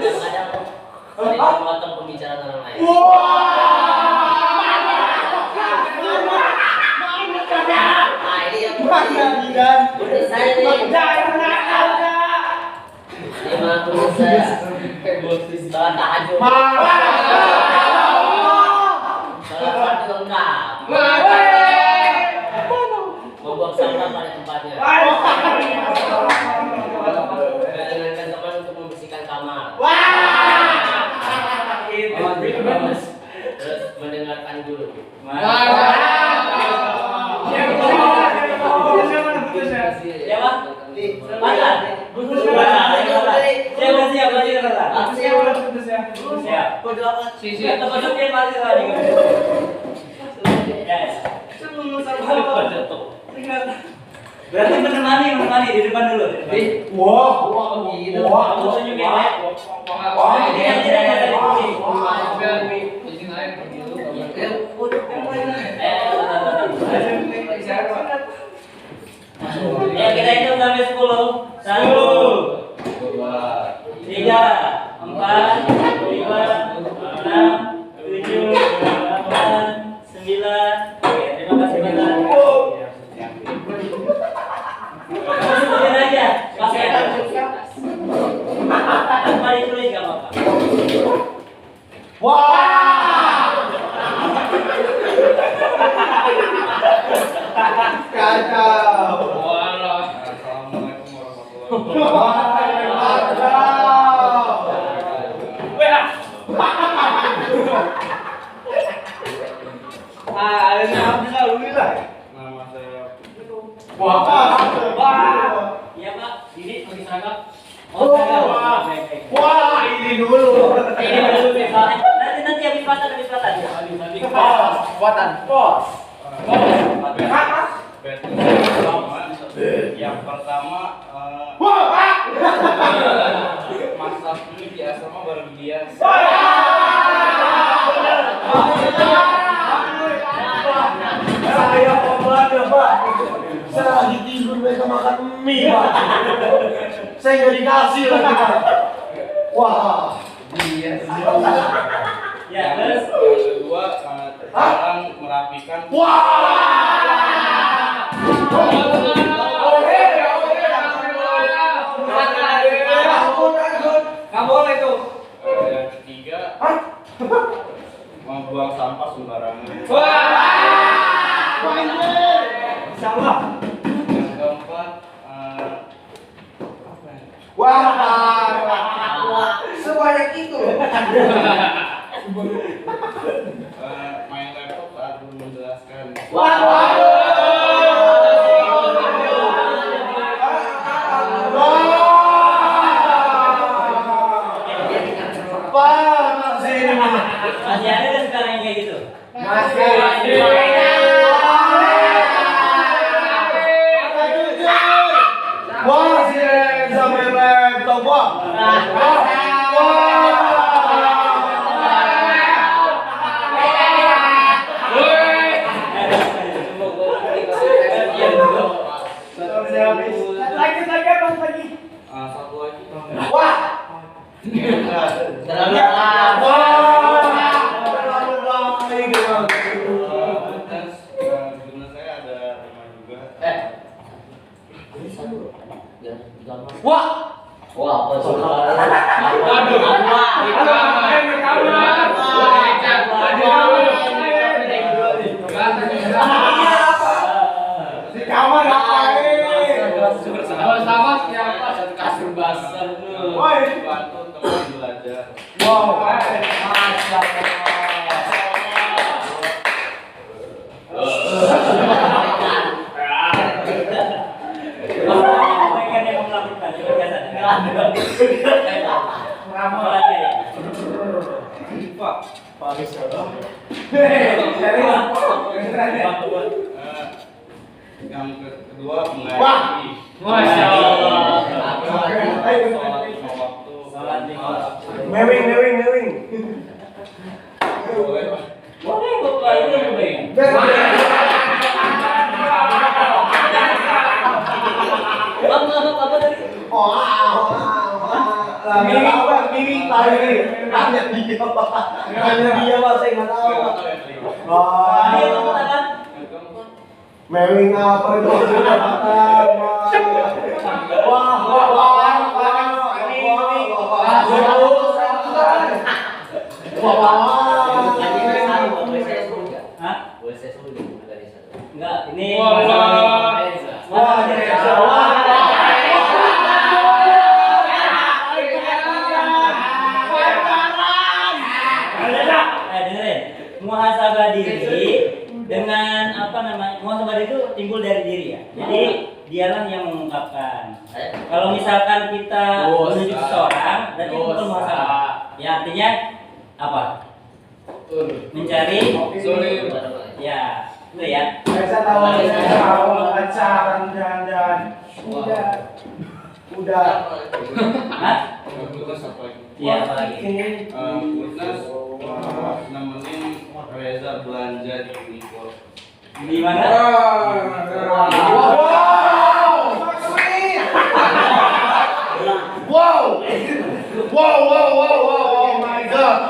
Kadang-kadang sering memotong pembicaraan orang lain. Nah, ini yang menurut saya nih. Lima menurut saya. Salat tahajud. Salat fardu lengkap. Membuang sampah pada tempatnya. Menyenangkan teman untuk membersihkan kamar. Terus mendengarkan guru. Ya, Pak. Mana? Siap. Siap. Tempatnya masih lagi. Ya. Berarti menemani di depan dulu. Kamu tunjukin ya. Ini yang tidak ada di sini. Ya, kita hitung sampai 10. 1, 3, 4, 5, 6, 7, 8, 9. Oke, terima kasih banyak. Kamu sebutin aja. Pakai tanpa ditulis gak apa-apa. Kacau. Assalamualaikum warahmatullahi Nama saya Iya, Pak. Ini lagi seragam. Oh, seragam. Ini dulu. Ini dulu, Pak. Nanti habis pasan. Yang pertama masak ini di asrama baru dia. Saya pembantu, Pak. Saya lagi tidur mereka makan mie, Pak. Saya nggak dikasih lagi, Pak. Wah. Ya, terus Yang kedua jarang merapikan. Wah. Main laptop saat belum menjelaskan. Masih ada kan sekarang yang kayak gitu? Wah, si Reza main laptop, wah. Satu lagi. Terlalu lama. Guna saya ada 5 juga. Wah. Wah, apa sih? Di kamar ngapain? Sama siapa? Satu kasur basah tuh. Woi. Bantu teman belajar. Wow. Masya Mereka yang melakukan itu biasa. Apa lagi ya? Paris ya. Yang kedua mengaji. Wah. Masya Allah. Sholat lima waktu. Mewing. Boleh, Pak. Boleh, Bapak, itu boleh. Apa tadi? Miming tadi. Hanya dia, Pak. Saya nggak tahu. Dia mengatakan Mewing apa itu? Hah? Enggak, ini dengerin. Muhasabah diri dengan apa namanya? Muhasabah diri itu timbul dari diri ya. Jadi dialah yang mengungkapkan. Kalau misalkan kita menuju seseorang, berarti itu bukan muhasabah. Ya artinya apa? Mencari Sulit. ya, itu ya. Saya tahu pacaran jangan. Udah. Hah? Terus apa lagi? Iya, apa lagi? Terus nemenin Reza belanja di Uniqlo. Di mana? Wow, oh my god.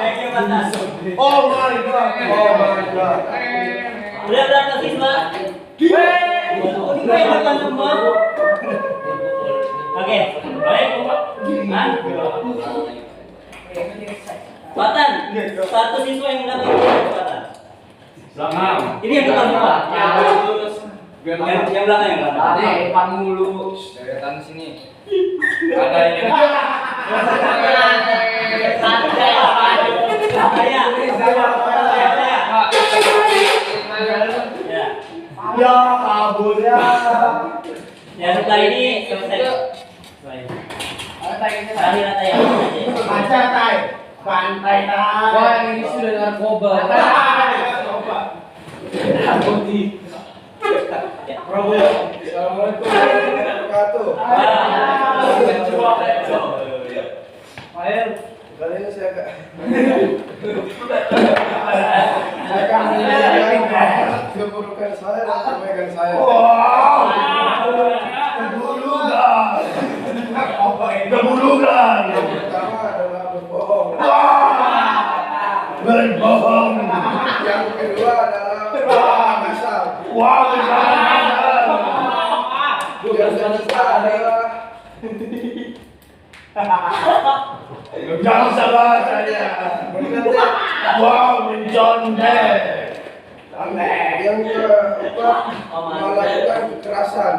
Oh my god. Udah berapa siswa? Oke, baik. Hah? Patan, satu siswa yang berapa Patan? Belakang. Ini yang depan semua. Yang belakang yang belakang. Depan mulu. Deretan sini. Ada ini. Ya. Ya kabur ya. Ya setelah ini selesai. Terakhir ada yang Baca tay. Pantai tay. Wah, ini sudah narkoba. Assalamualaikum warahmatullahi wabarakatuh. Kali ini saya akan menyampaikan keburukan saya dan kebaikan saya. Keburukan. Yang pertama adalah berbohong. Berbohong. Yang kedua adalah ngasal. Yang ketiga adalah jangan salah saya. Mencontek. Yang keempat melakukan kekerasan.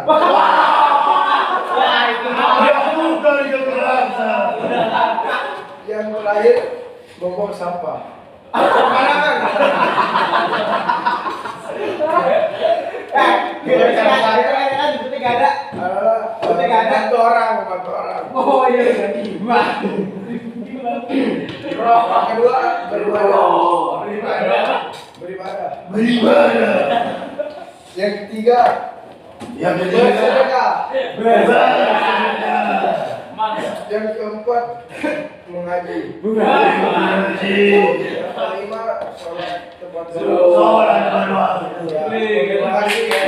Bukan kekerasan. Yang terakhir Bobok sampah. Itu gak ada. Membantu orang. Oh iya. Yang kedua beribadah. Yang ketiga bersedekah. Yang keempat mengaji. Yang kelima sholat tepat waktu. Terima kasih ya.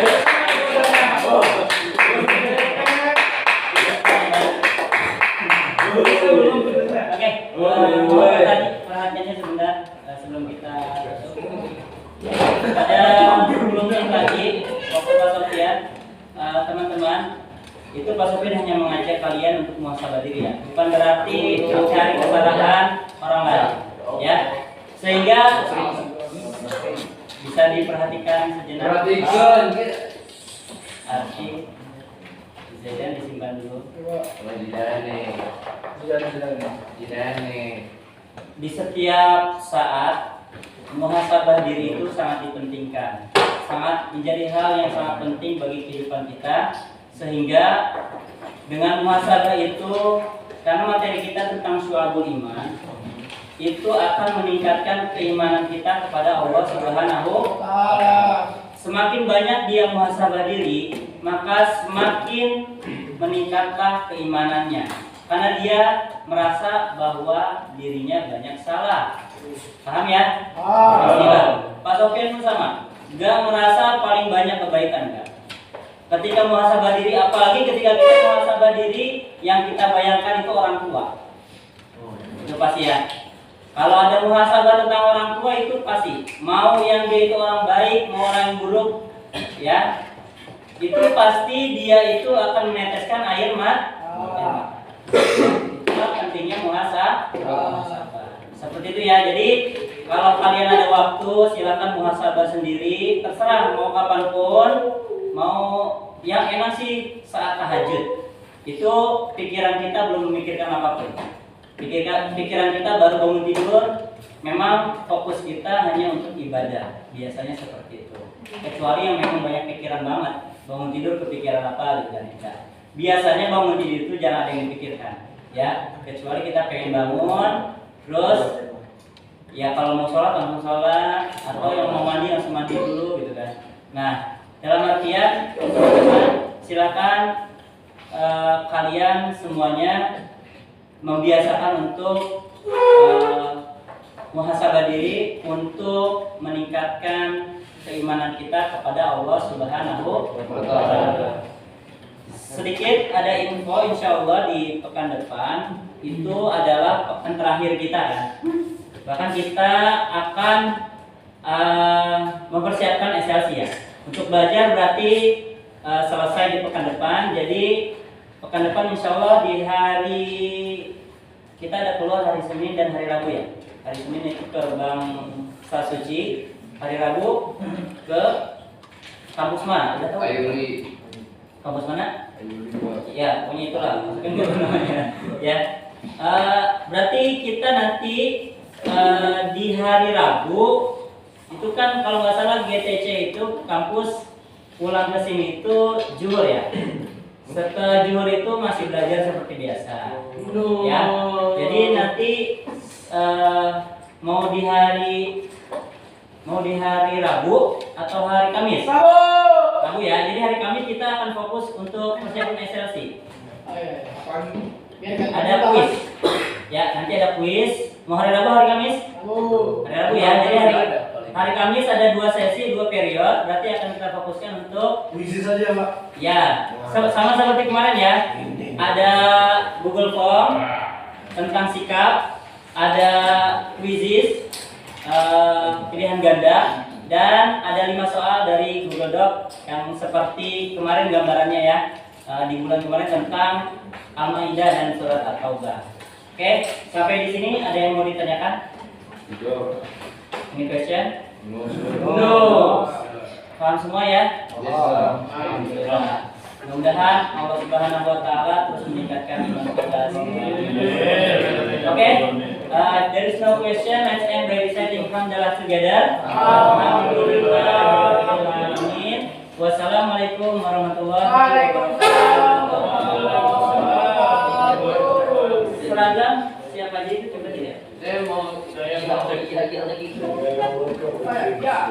Oke, tadi perhatiannya sebentar sebelum kita ada sebelumnya lagi waktu Pak Sofian, teman-teman itu Pak Sofian hanya mengajak kalian untuk muhasabah diri ya, bukan berarti mencari kesalahan orang lain ya, sehingga bisa diperhatikan sejenak. Arti Zaidan disimpan dulu. Di setiap saat muhasabah diri itu sangat dipentingkan, sangat menjadi hal yang sangat penting bagi kehidupan kita, sehingga dengan muhasabah itu, karena materi kita tentang syu'abul iman, itu akan meningkatkan keimanan kita kepada Allah Subhanahu wa Ta'ala. Semakin banyak dia muhasabah diri, maka semakin meningkatlah keimanannya, karena dia merasa bahwa dirinya banyak salah. Paham ya? Pak Sofian pun sama, gak merasa paling banyak kebaikan gak? Ketika muhasabah diri, apalagi ketika kita muhasabah diri, yang kita bayangkan itu orang tua. Itu pasti ya. Kalau ada muhasabah tentang orang tua itu pasti, mau yang dia itu orang baik, mau orang yang buruk, ya, itu pasti dia itu akan meneteskan air mata. Itulah pentingnya muhasabah. Seperti itu ya. Jadi kalau kalian ada waktu, silakan muhasabah sendiri, terserah mau kapanpun, mau yang enak sih saat tahajud. Itu pikiran kita belum memikirkan apapun. Pikiran kita baru bangun tidur, memang fokus kita hanya untuk ibadah. Biasanya seperti itu. Kecuali yang memang banyak pikiran banget, bangun tidur kepikiran apa gitu kan. Biasanya bangun tidur itu jangan ada yang dipikirkan, ya. Kecuali kita pengen bangun, terus ya kalau mau sholat langsung sholat, atau yang mau mandi langsung mandi dulu gitu kan. Nah, dalam artian silakan kalian semuanya membiasakan untuk muhasabah diri untuk meningkatkan keimanan kita kepada Allah Subhanahu wa Ta'ala. Sedikit ada info, insya Allah di pekan depan itu adalah pekan terakhir kita ya. Bahkan kita akan mempersiapkan SLC ya. Untuk belajar berarti selesai di pekan depan. Jadi pekan depan insya Allah di hari kita ada keluar hari Senin dan hari Rabu ya. Hari Senin itu ke Bank Sasuci, hari Rabu ke kampus mana? Udah tahu? Ayuli. Kampus mana? Ya, pokoknya itulah. Masukin dulu namanya. Ya. Berarti kita nanti di hari Rabu itu kan kalau nggak salah GTC itu kampus pulang ke sini itu zuhur ya. Setelah zuhur itu masih belajar seperti biasa. Ya. Jadi nanti mau di hari Rabu atau hari Kamis? Rabu ya. Jadi hari Kamis kita akan fokus untuk persiapan SLC. Ada kuis. Ya, nanti ada kuis. Mau hari Rabu hari Kamis? Hari Rabu ya. Jadi hari Kamis ada 2 sesi, 2 periode. Berarti akan kita fokuskan untuk Kuis saja, Pak. ya, sama seperti kemarin ya. Ada Google Form tentang sikap, ada quizzes pilihan ganda, dan ada 5 soal dari Google Doc yang seperti kemarin gambarannya ya, di bulan kemarin tentang Al-Maidah dan surat At-Taubah. Oke, sampai di sini ada yang mau ditanyakan? Any question? No. Paham semua ya? Alhamdulillah. Mudah-mudahan Allah Subhanahu wa Ta'ala terus meningkatkan iman kita semua. Oke? There is no question. Let's end by reciting hamdalah together. Alhamdulillahirobbilalamin. Wassalamualaikum warahmatullahi wabarakatuh. Seragam siapa aja itu coba tidak? Saya mau Kira-kira lagi. Ya.